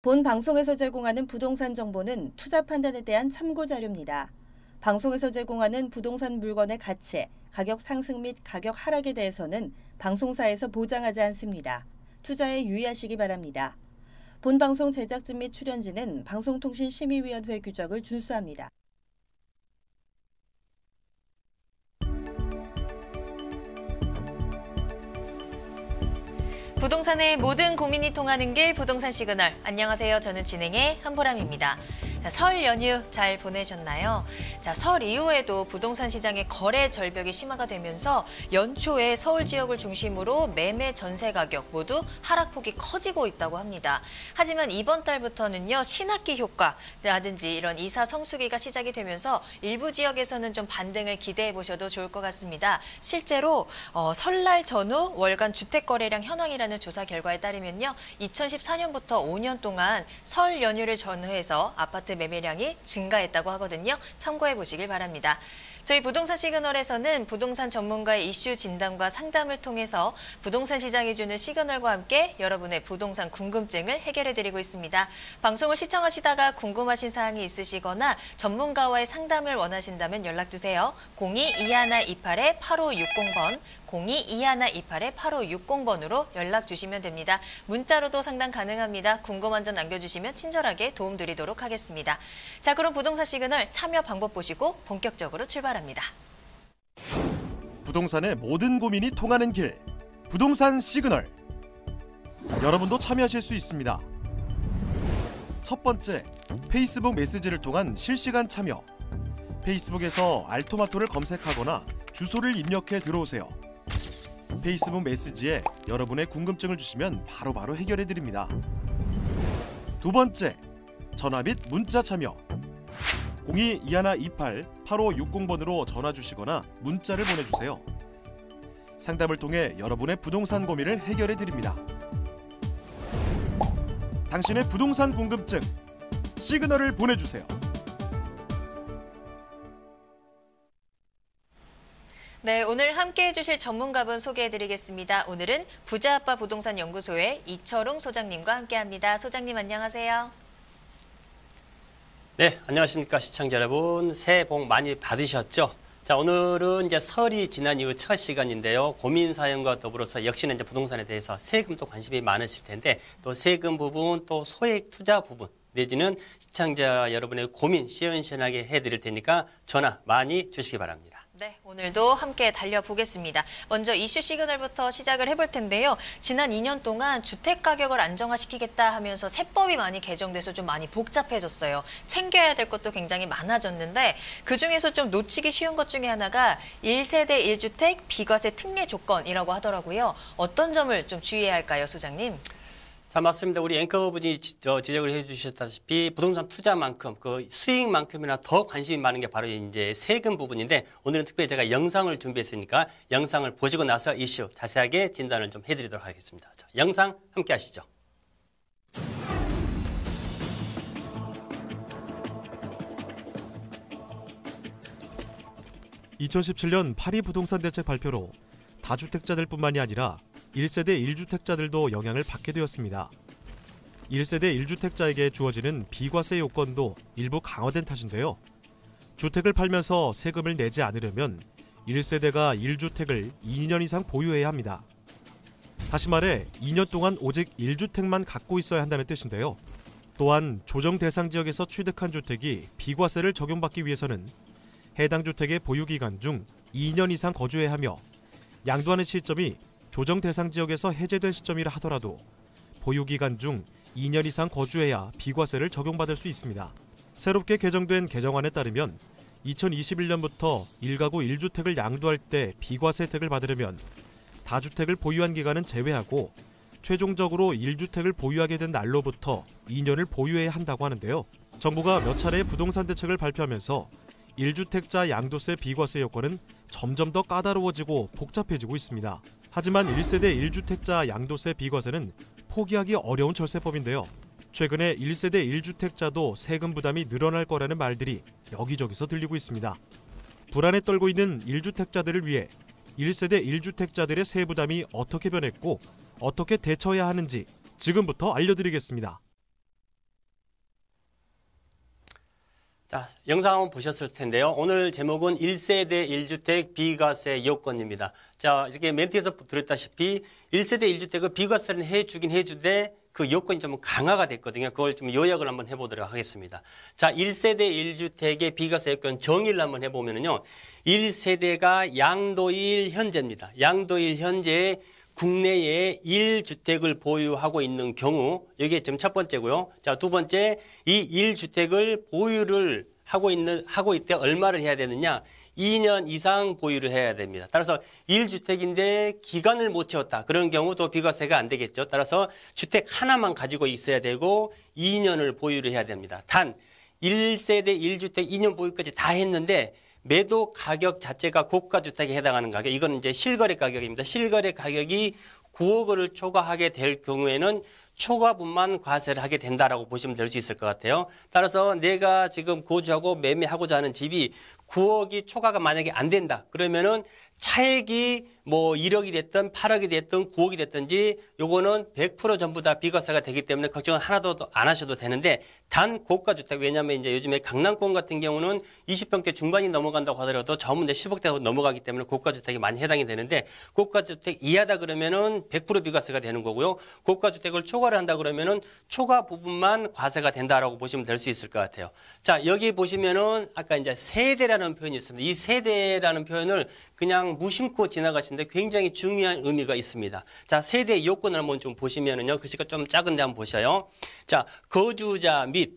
본 방송에서 제공하는 부동산 정보는 투자 판단에 대한 참고 자료입니다. 방송에서 제공하는 부동산 물건의 가치, 가격 상승 및 가격 하락에 대해서는 방송사에서 보장하지 않습니다. 투자에 유의하시기 바랍니다. 본 방송 제작진 및 출연진은 방송통신심의위원회 규정을 준수합니다. 부동산의 모든 고민이 통하는 길 부동산 시그널. 안녕하세요. 저는 진행의 한보람입니다. 자, 설 연휴 잘 보내셨나요? 자, 설 이후에도 부동산 시장의 거래 절벽이 심화가 되면서 연초에 서울 지역을 중심으로 매매 전세 가격 모두 하락폭이 커지고 있다고 합니다. 하지만 이번 달부터는요, 신학기 효과라든지 이런 이사 성수기가 시작이 되면서 일부 지역에서는 좀 반등을 기대해 보셔도 좋을 것 같습니다. 실제로 설날 전후 월간 주택 거래량 현황이라는 조사 결과에 따르면요, 2014년부터 5년 동안 설 연휴를 전후해서 아파트 매매량이 증가했다고 하거든요. 참고해 보시길 바랍니다. 저희 부동산 시그널에서는 부동산 전문가의 이슈 진단과 상담을 통해서 부동산 시장이 주는 시그널과 함께 여러분의 부동산 궁금증을 해결해드리고 있습니다. 방송을 시청하시다가 궁금하신 사항이 있으시거나 전문가와의 상담을 원하신다면 연락주세요. 02-2128-8560번, 02-2128-8560번으로 연락 주시면 됩니다. 문자로도 상담 가능합니다. 궁금한 점 남겨주시면 친절하게 도움드리도록 하겠습니다. 자, 그럼 부동산 시그널 참여 방법 보시고 본격적으로 출발합니다. 부동산의 모든 고민이 통하는 길, 부동산 시그널. 여러분도 참여하실 수 있습니다. 첫 번째, 페이스북 메시지를 통한 실시간 참여. 페이스북에서 알토마토를 검색하거나 주소를 입력해 들어오세요. 페이스북 메시지에 여러분의 궁금증을 주시면 바로바로 해결해 드립니다. 두 번째, 전화 및 문자 참여. 02-2128-8560번으로 전화 주시거나 문자를 보내주세요. 상담을 통해 여러분의 부동산 고민을 해결해 드립니다. 당신의 부동산 궁금증, 시그널을 보내주세요. 네, 오늘 함께해 주실 전문가분 소개해드리겠습니다. 오늘은 부자아빠 부동산 연구소의 이철웅 소장님과 함께합니다. 소장님 안녕하세요. 네, 안녕하십니까 시청자 여러분. 새해 복 많이 받으셨죠? 자, 오늘은 이제 설이 지난 이후 첫 시간인데요. 고민 사연과 더불어서 역시나 이제 부동산에 대해서 세금도 관심이 많으실 텐데 또 세금 부분 또 소액 투자 부분 내지는 시청자 여러분의 고민 시원시원하게 해드릴 테니까 전화 많이 주시기 바랍니다. 네, 오늘도 함께 달려보겠습니다. 먼저 이슈 시그널부터 시작을 해볼 텐데요. 지난 2년 동안 주택 가격을 안정화시키겠다 하면서 세법이 많이 개정돼서 좀 많이 복잡해졌어요. 챙겨야 될 것도 굉장히 많아졌는데 그중에서 좀 놓치기 쉬운 것 중에 하나가 1세대 1주택 비과세 특례 조건이라고 하더라고요. 어떤 점을 좀 주의해야 할까요, 소장님? 자, 맞습니다. 우리 앵커분이 지적을 해주셨다시피 부동산 투자만큼 그 수익만큼이나 더 관심이 많은 게 바로 이제 세금 부분인데 오늘은 특별히 제가 영상을 준비했으니까 영상을 보시고 나서 이슈 자세하게 진단을 좀 해드리도록 하겠습니다. 자, 영상 함께 하시죠. (2017년) 파리 부동산 대책 발표로 다주택자들뿐만이 아니라 1세대 1주택자들도 영향을 받게 되었습니다. 1세대 1주택자에게 주어지는 비과세 요건도 일부 강화된 탓인데요. 주택을 팔면서 세금을 내지 않으려면 1세대가 1주택을 2년 이상 보유해야 합니다. 다시 말해 2년 동안 오직 1주택만 갖고 있어야 한다는 뜻인데요. 또한 조정 대상 지역에서 취득한 주택이 비과세를 적용받기 위해서는 해당 주택의 보유기간 중 2년 이상 거주해야 하며 양도하는 시점이 조정 대상 지역에서 해제된 시점이라 하더라도 보유기간 중 2년 이상 거주해야 비과세를 적용받을 수 있습니다. 새롭게 개정된 개정안에 따르면 2021년부터 1가구 1주택을 양도할 때 비과세 혜택을 받으려면 다주택을 보유한 기간은 제외하고 최종적으로 1주택을 보유하게 된 날로부터 2년을 보유해야 한다고 하는데요. 정부가 몇 차례 부동산 대책을 발표하면서 1주택자 양도세 비과세 요건은 점점 더 까다로워지고 복잡해지고 있습니다. 하지만 1세대 1주택자 양도세 비과세는 포기하기 어려운 절세법인데요. 최근에 1세대 1주택자도 세금 부담이 늘어날 거라는 말들이 여기저기서 들리고 있습니다. 불안에 떨고 있는 1주택자들을 위해 1세대 1주택자들의 세부 부담이 어떻게 변했고 어떻게 대처해야 하는지 지금부터 알려드리겠습니다. 자, 영상 한번 보셨을 텐데요. 오늘 제목은 1세대 1주택 비과세 요건입니다. 자, 이렇게 멘트에서 들었다시피 1세대 1주택은 비과세는 해주긴 해주되 그 요건이 좀 강화가 됐거든요. 그걸 좀 요약을 한번 해보도록 하겠습니다. 자, 1세대 1주택의 비과세 요건 정의를 한번 해보면요. 1세대가 양도일 현재입니다. 양도일 현재에 국내에 1주택을 보유하고 있는 경우, 이게 지금 첫 번째고요. 자, 두 번째, 이 1주택을 보유를 하고 있대 얼마를 해야 되느냐? 2년 이상 보유를 해야 됩니다. 따라서 1주택인데 기간을 못 채웠다. 그런 경우도 비과세가 안 되겠죠. 따라서 주택 하나만 가지고 있어야 되고 2년을 보유를 해야 됩니다. 단 1세대 1주택 2년 보유까지 다 했는데 매도 가격 자체가 고가주택에 해당하는 가격, 이건 이제 실거래 가격입니다. 실거래 가격이 9억 원을 초과하게 될 경우에는 초과분만 과세를 하게 된다라고 보시면 될 수 있을 것 같아요. 따라서 내가 지금 거주하고 매매하고자 하는 집이 9억이 초과가 만약에 안 된다. 그러면은 차액이 뭐 1억이 됐든 8억이 됐든 9억이 됐든지 요거는 100% 전부 다 비과세가 되기 때문에 걱정은 하나도 안 하셔도 되는데 단 고가주택, 왜냐하면 이제 요즘에 강남권 같은 경우는 20평대 중반이 넘어간다고 하더라도 전부 10억대가 넘어가기 때문에 고가주택이 많이 해당이 되는데 고가주택 이하다 그러면은 100% 비과세가 되는 거고요. 고가주택을 초과를 한다 그러면은 초과 부분만 과세가 된다라고 보시면 될 수 있을 것 같아요. 자, 여기 보시면은 아까 이제 세대라는 표현이 있습니다. 이 세대라는 표현을 그냥 무심코 지나가시는데 굉장히 중요한 의미가 있습니다. 자, 세대 요건을 한번 좀 보시면은요. 글씨가 좀 작은데 한번 보셔요. 자, 거주자 및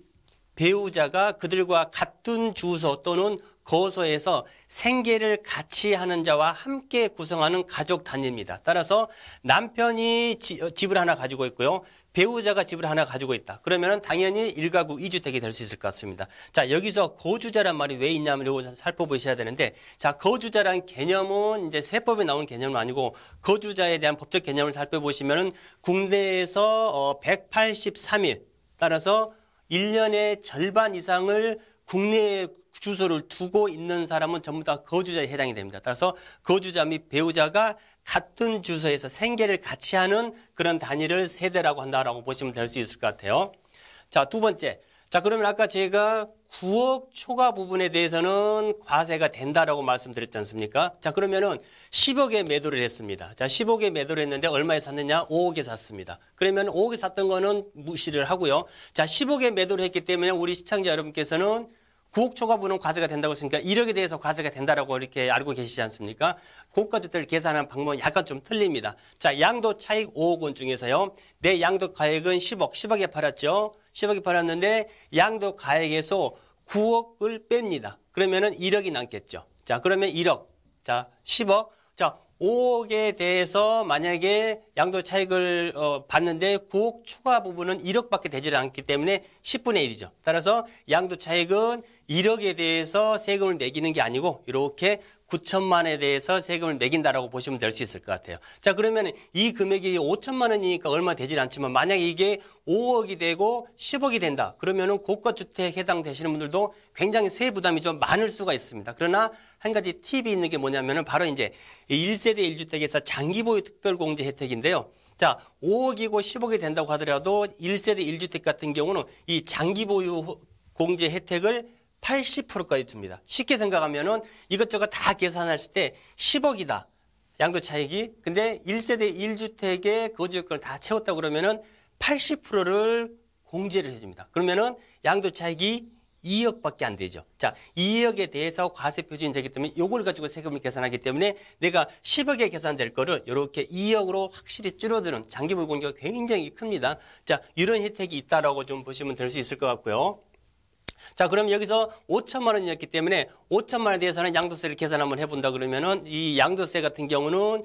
배우자가 그들과 같은 주소 또는 거소에서 생계를 같이 하는 자와 함께 구성하는 가족 단위입니다. 따라서 남편이 집을 하나 가지고 있고요. 배우자가 집을 하나 가지고 있다. 그러면 당연히 1가구 2주택이 될 수 있을 것 같습니다. 자, 여기서 거주자란 말이 왜 있냐면 이거 살펴보셔야 되는데, 자, 거주자란 개념은 이제 세법에 나온 개념은 아니고 거주자에 대한 법적 개념을 살펴보시면은 국내에서 183일, 따라서 1년의 절반 이상을 국내에 주소를 두고 있는 사람은 전부 다 거주자에 해당이 됩니다. 따라서 거주자 및 배우자가 같은 주소에서 생계를 같이 하는 그런 단위를 세대라고 한다라고 보시면 될 수 있을 것 같아요. 자, 두 번째. 자, 그러면 아까 제가 9억 초과 부분에 대해서는 과세가 된다라고 말씀드렸지 않습니까? 자, 그러면은 10억에 매도를 했습니다. 자, 10억에 매도를 했는데 얼마에 샀느냐? 5억에 샀습니다. 그러면 5억에 샀던 거는 무시를 하고요. 자, 10억에 매도를 했기 때문에 우리 시청자 여러분께서는 9억 초과분은 과세가 된다고 했으니까 1억에 대해서 과세가 된다라고 이렇게 알고 계시지 않습니까? 고가주택을 계산하는 방법은 약간 좀 틀립니다. 자, 양도 차익 5억 원 중에서요. 내 양도 가액은 10억에 팔았죠. 10억에 팔았는데 양도 가액에서 9억을 뺍니다. 그러면은 1억이 남겠죠. 자, 그러면 1억. 자, 10억. 자, 5억에 대해서 만약에 양도 차익을 받는데 9억 초과 부분은 1억밖에 되지 않기 때문에 10분의 1이죠. 따라서 양도 차익은 1억에 대해서 세금을 매기는 게 아니고 이렇게 9천만 원에 대해서 세금을 매긴다라고 보시면 될 수 있을 것 같아요. 자, 그러면 이 금액이 5천만 원이니까 얼마 되질 않지만 만약에 이게 5억이 되고 10억이 된다. 그러면은 고가주택 해당되시는 분들도 굉장히 세부 부담이 좀 많을 수가 있습니다. 그러나 한 가지 팁이 있는 게 뭐냐면은 바로 이제 1세대 1주택에서 장기보유 특별공제 혜택인데요. 자, 5억이고 10억이 된다고 하더라도 1세대 1주택 같은 경우는 이 장기보유 공제 혜택을 80%까지 줍니다. 쉽게 생각하면은 이것저것 다 계산했을 때 10억이다. 양도 차익이. 근데 1세대 1주택의 거주요건을 다 채웠다 그러면은 80%를 공제를 해줍니다. 그러면은 양도 차익이 2억밖에 안 되죠. 자, 2억에 대해서 과세 표준이 되기 때문에 이걸 가지고 세금을 계산하기 때문에 내가 10억에 계산될 거를 이렇게 2억으로 확실히 줄어드는 장기보유 공제가 굉장히 큽니다. 자, 이런 혜택이 있다라고 좀 보시면 될 수 있을 것 같고요. 자, 그럼 여기서 5천만 원이었기 때문에 5천만 원에 대해서는 양도세를 계산 한번 해본다 그러면은 이 양도세 같은 경우는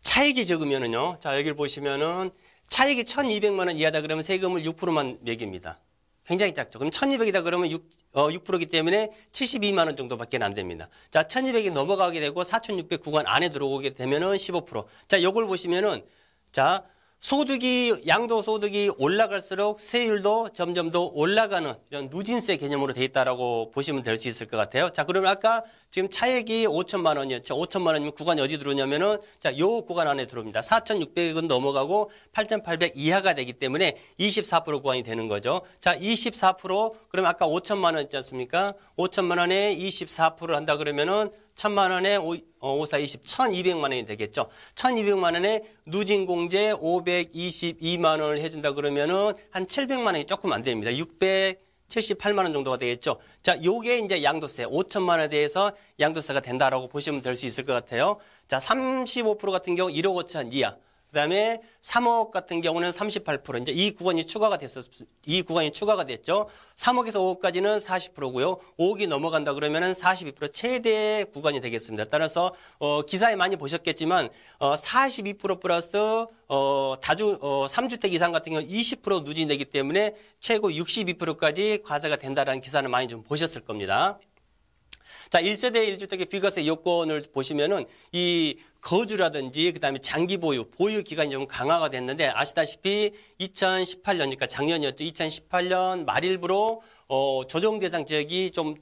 차익이 적으면은요. 자, 여기를 보시면은 차익이 1,200만 원 이하다 그러면 세금을 6%만 매깁니다. 굉장히 작죠. 그럼 1,200이다 그러면 6%이기 때문에 72만 원 정도밖에 안 됩니다. 자, 1,200이 넘어가게 되고 4,609원 안에 들어오게 되면은 15%. 자, 요걸 보시면은 자, 양도소득이 올라갈수록 세율도 점점 더 올라가는 이런 누진세 개념으로 돼 있다라고 보시면 될 수 있을 것 같아요. 자, 그러면 아까 지금 차액이 5천만 원이었죠. 5천만 원이면 구간이 어디 들어오냐면은 자, 요 구간 안에 들어옵니다. 4,600은 넘어가고 8,800 이하가 되기 때문에 24% 구간이 되는 거죠. 자, 24% 그럼 아까 5천만 원 있지 않습니까? 5천만 원에 24%를 한다 그러면은 1,000만 원에 5, 4, 20, 1,200만 원이 되겠죠. 1,200만 원에 누진공제 522만 원을 해준다 그러면은 한 700만 원이 조금 안 됩니다. 678만 원 정도가 되겠죠. 자, 요게 이제 양도세 5천만 원에 대해서 양도세가 된다라고 보시면 될 수 있을 것 같아요. 자, 35% 같은 경우 1억 5천 이하. 그다음에 3억 같은 경우는 38%. 이제 이 구간이 추가가 됐죠. 3억에서 5억까지는 40%고요. 5억이 넘어간다 그러면은 42% 최대 구간이 되겠습니다. 따라서 기사에 많이 보셨겠지만 42% 플러스 3주택 이상 같은 경우는 20% 누진되기 때문에 최고 62%까지 과세가 된다라는 기사는 많이 좀 보셨을 겁니다. 자, 1세대 1주택의 비과세 요건을 보시면은 이 거주라든지 그다음에 장기 보유 기간이 좀 강화가 됐는데 아시다시피 2018년이니까 작년이었죠. 2018년 말일부로 조정 대상 지역이 좀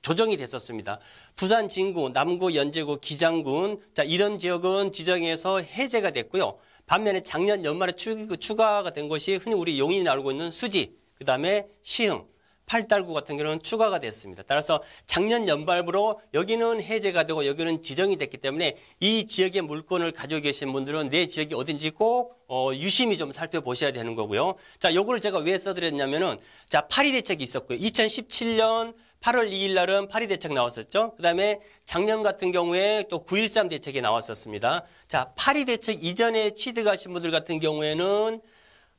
조정이 됐었습니다. 부산 진구, 남구, 연제구, 기장군 자, 이런 지역은 지정에서 해제가 됐고요. 반면에 작년 연말에 추가가 된 것이 흔히 우리 용인이 알고 있는 수지, 그다음에 시흥 팔달구 같은 경우는 추가가 됐습니다. 따라서 작년 연말부로 여기는 해제가 되고 여기는 지정이 됐기 때문에 이 지역의 물건을 가지고 계신 분들은 내 지역이 어딘지 꼭 유심히 좀 살펴보셔야 되는 거고요. 자, 요거를 제가 왜 써드렸냐면은 자, 파리 대책이 있었고요. 2017년 8월 2일 날은 파리 대책 나왔었죠. 그다음에 작년 같은 경우에 또 9.13 대책이 나왔었습니다. 자, 파리 대책 이전에 취득하신 분들 같은 경우에는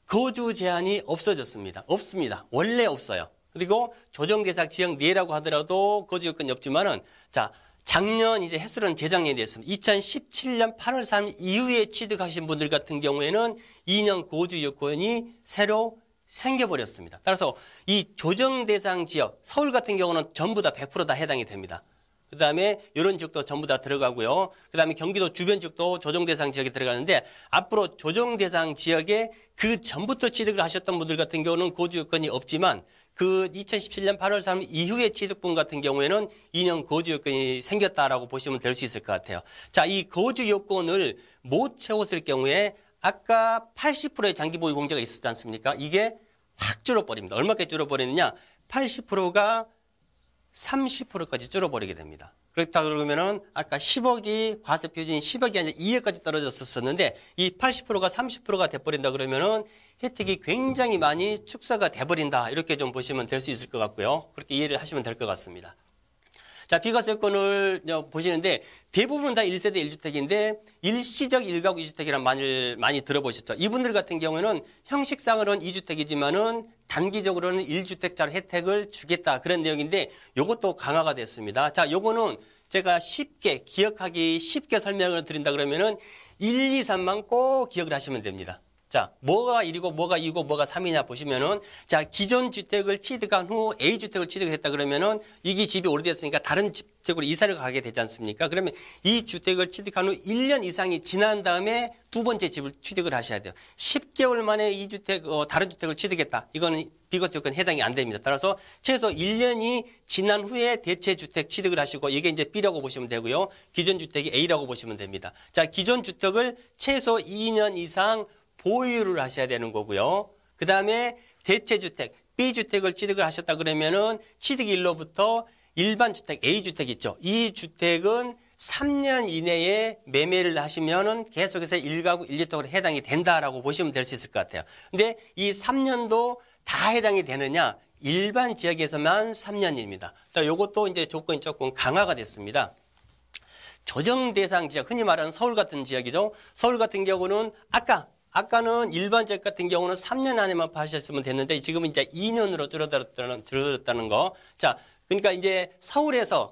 거주 제한이 없어졌습니다. 없습니다. 원래 없어요. 그리고 조정 대상 지역 내라고 하더라도 거주 요건이 없지만은 자, 작년 이제 횟수로는 재작년이 됐습니다. 2017년 8월 3일 이후에 취득하신 분들 같은 경우에는 2년 거주 요건이 새로 생겨버렸습니다. 따라서 이 조정 대상 지역, 서울 같은 경우는 전부 다 100% 다 해당이 됩니다. 그 다음에 이런 지역도 전부 다 들어가고요. 그 다음에 경기도 주변 지역도 조정 대상 지역에 들어가는데 앞으로 조정 대상 지역에 그 전부터 취득을 하셨던 분들 같은 경우는 거주 요건이 없지만 그 2017년 8월 3일 이후에 취득분 같은 경우에는 2년 거주 요건이 생겼다라고 보시면 될 수 있을 것 같아요. 자, 이 거주 요건을 못 채웠을 경우에 아까 80%의 장기 보유 공제가 있었지 않습니까? 이게 확 줄어버립니다. 얼마까지 줄어버리느냐? 80%가 30%까지 줄어버리게 됩니다. 그렇다 그러면은 아까 10억이 과세 표준이 10억이 아니라 2억까지 떨어졌었는데 이 80%가 30%가 돼버린다 그러면은 혜택이 굉장히 많이 축소가 돼버린다. 이렇게 좀 보시면 될 수 있을 것 같고요. 그렇게 이해를 하시면 될 것 같습니다. 자, 비과세 요건을 보시는데 대부분은 다 1세대 1주택인데 일시적 1가구 2주택이란 말을 많이 들어보셨죠. 이분들 같은 경우에는 형식상으로는 2주택이지만은 단기적으로는 1주택자 혜택을 주겠다. 그런 내용인데 요것도 강화가 됐습니다. 자, 요거는 제가 기억하기 쉽게 설명을 드린다 그러면은 1, 2, 3만 꼭 기억을 하시면 됩니다. 자, 뭐가 1이고 뭐가 2고 뭐가 3이냐 보시면은 자, 기존 주택을 취득한 후 A주택을 취득했다 그러면은 이게 집이 오래됐으니까 다른 주택으로 이사를 가게 되지 않습니까? 그러면 이 주택을 취득한 후 1년 이상이 지난 다음에 두 번째 집을 취득을 하셔야 돼요. 10개월 만에 이 주택 다른 주택을 취득했다. 이거는 비과세 요건 해당이 안 됩니다. 따라서 최소 1년이 지난 후에 대체 주택 취득을 하시고 이게 이제 B라고 보시면 되고요. 기존 주택이 A라고 보시면 됩니다. 자, 기존 주택을 최소 2년 이상 보유를 하셔야 되는 거고요. 그 다음에 대체주택, B주택을 취득을 하셨다 그러면은 취득일로부터 일반 주택, A주택 있죠. 이 주택은 3년 이내에 매매를 하시면은 계속해서 1가구 1주택으로 해당이 된다라고 보시면 될 수 있을 것 같아요. 근데 이 3년도 다 해당이 되느냐? 일반 지역에서만 3년입니다. 이것도 이제 조건이 조금 강화가 됐습니다. 조정 대상 지역, 흔히 말하는 서울 같은 지역이죠. 서울 같은 경우는 아까는 일반 지역 같은 경우는 3년 안에만 파셨으면 됐는데 지금은 이제 2년으로 줄어들었다는 거. 자, 그러니까 이제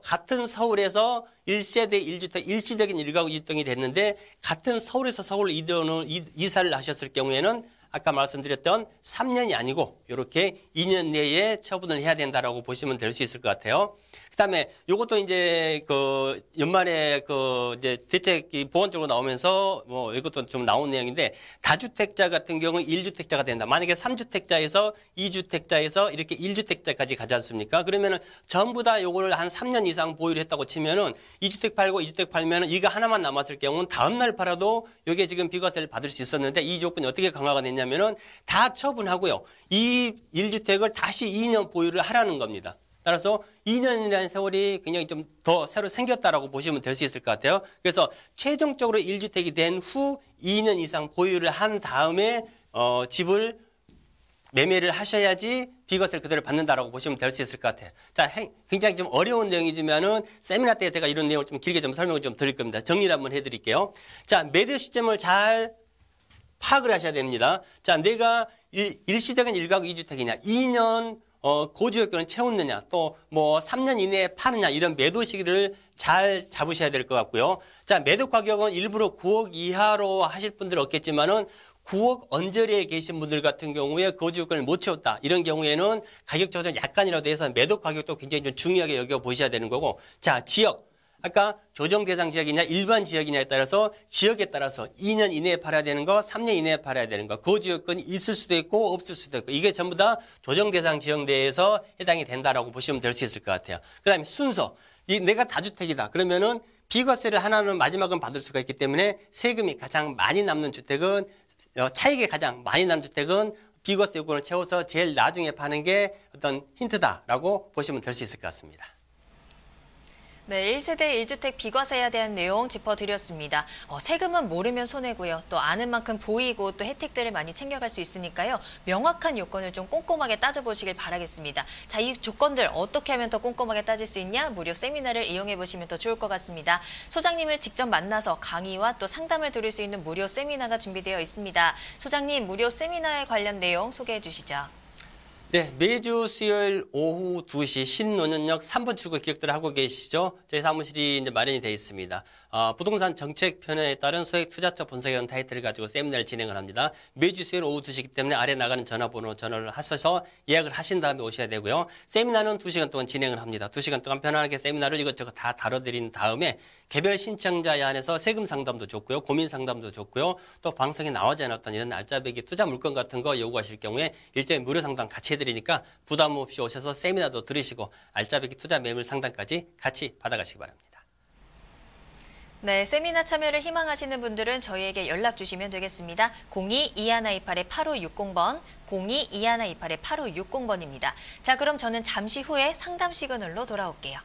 같은 서울에서 1세대 1주택 일시적인 1가구 2주택이 됐는데 같은 서울에서 서울 이사를 하셨을 경우에는 아까 말씀드렸던 3년이 아니고 이렇게 2년 내에 처분을 해야 된다라고 보시면 될 수 있을 것 같아요. 그다음에 요것도 이제 그 연말에 그 이제 대책이 보완적으로 나오면서 뭐 이것도 좀 나온 내용인데 다주택자 같은 경우는 1주택자가 된다. 만약에 3주택자에서 2주택자에서 이렇게 1주택자까지 가지 않습니까? 그러면은 전부 다 요거를 한 3년 이상 보유를 했다고 치면은 2주택 팔고 2주택 팔면은 이거 하나만 남았을 경우는 다음 날 팔아도 요게 지금 비과세를 받을 수 있었는데 이 조건이 어떻게 강화가 됐냐면은 다 처분하고요. 이 1주택을 다시 2년 보유를 하라는 겁니다. 따라서 2년이라는 세월이 굉장히 좀 더 새로 생겼다라고 보시면 될 수 있을 것 같아요. 그래서 최종적으로 1주택이 된 후 2년 이상 보유를 한 다음에 집을 매매를 하셔야지 비과세를 그대로 받는다라고 보시면 될 수 있을 것 같아요. 자, 굉장히 좀 어려운 내용이지만은 세미나 때 제가 이런 내용을 좀 길게 좀 설명을 좀 드릴 겁니다. 정리를 한번 해드릴게요. 자, 매도 시점을 잘 파악을 하셔야 됩니다. 자, 내가 일시적인 1가구 2주택이냐, 2년 고지요건을 채웠느냐, 또 뭐 3년 이내에 파느냐, 이런 매도 시기를 잘 잡으셔야 될 것 같고요. 자, 매도 가격은 일부러 9억 이하로 하실 분들은 없겠지만은 9억 언저리에 계신 분들 같은 경우에 고지요건을 못 채웠다. 이런 경우에는 가격 조정 약간이라도 해서 매도 가격도 굉장히 좀 중요하게 여겨보셔야 되는 거고. 자, 지역. 아까 조정 대상 지역이냐 일반 지역이냐에 따라서 지역에 따라서 2년 이내에 팔아야 되는 거, 3년 이내에 팔아야 되는 거, 고지요건이 있을 수도 있고 없을 수도 있고 이게 전부 다 조정 대상 지역 내에서 해당이 된다라고 보시면 될 수 있을 것 같아요. 그다음에 순서. 내가 다주택이다. 그러면은 비과세를 하나는 마지막은 받을 수가 있기 때문에 세금이 가장 많이 남는 주택은 차익이 가장 많이 남는 주택은 비과세 요건을 채워서 제일 나중에 파는 게 어떤 힌트다라고 보시면 될 수 있을 것 같습니다. 네, 1세대 1주택 비과세에 대한 내용 짚어드렸습니다. 세금은 모르면 손해고요. 또 아는 만큼 보이고 또 혜택들을 많이 챙겨갈 수 있으니까요. 명확한 요건을 좀 꼼꼼하게 따져보시길 바라겠습니다. 자, 이 조건들 어떻게 하면 더 꼼꼼하게 따질 수 있냐? 무료 세미나를 이용해보시면 더 좋을 것 같습니다. 소장님을 직접 만나서 강의와 또 상담을 들을 수 있는 무료 세미나가 준비되어 있습니다. 소장님, 무료 세미나에 관련 내용 소개해 주시죠. 네, 매주 수요일 오후 2시 신논현역 3번 출구 기억들 하고 계시죠? 저희 사무실이 이제 마련이 되어 있습니다. 부동산 정책 편에 따른 소액 투자처 분석이라는 타이틀을 가지고 세미나를 진행을 합니다. 매주 수요일 오후 2시이기 때문에 아래 나가는 전화번호 전화를 하셔서 예약을 하신 다음에 오셔야 되고요. 세미나는 2시간 동안 진행을 합니다. 2시간 동안 편안하게 세미나를 이것저것 다 다뤄드린 다음에 개별 신청자에 한해서 세금 상담도 좋고요. 고민 상담도 좋고요. 또 방송에 나오지 않았던 이런 알짜배기 투자 물건 같은 거 요구하실 경우에 1대1 무료 상담 같이 해드리니까 부담 없이 오셔서 세미나도 들으시고 알짜배기 투자 매물 상담까지 같이 받아가시기 바랍니다. 네, 세미나 참여를 희망하시는 분들은 저희에게 연락 주시면 되겠습니다. 02-2128-8560번, 02-2128-8560번입니다. 자, 그럼 저는 잠시 후에 상담 시그널로 돌아올게요.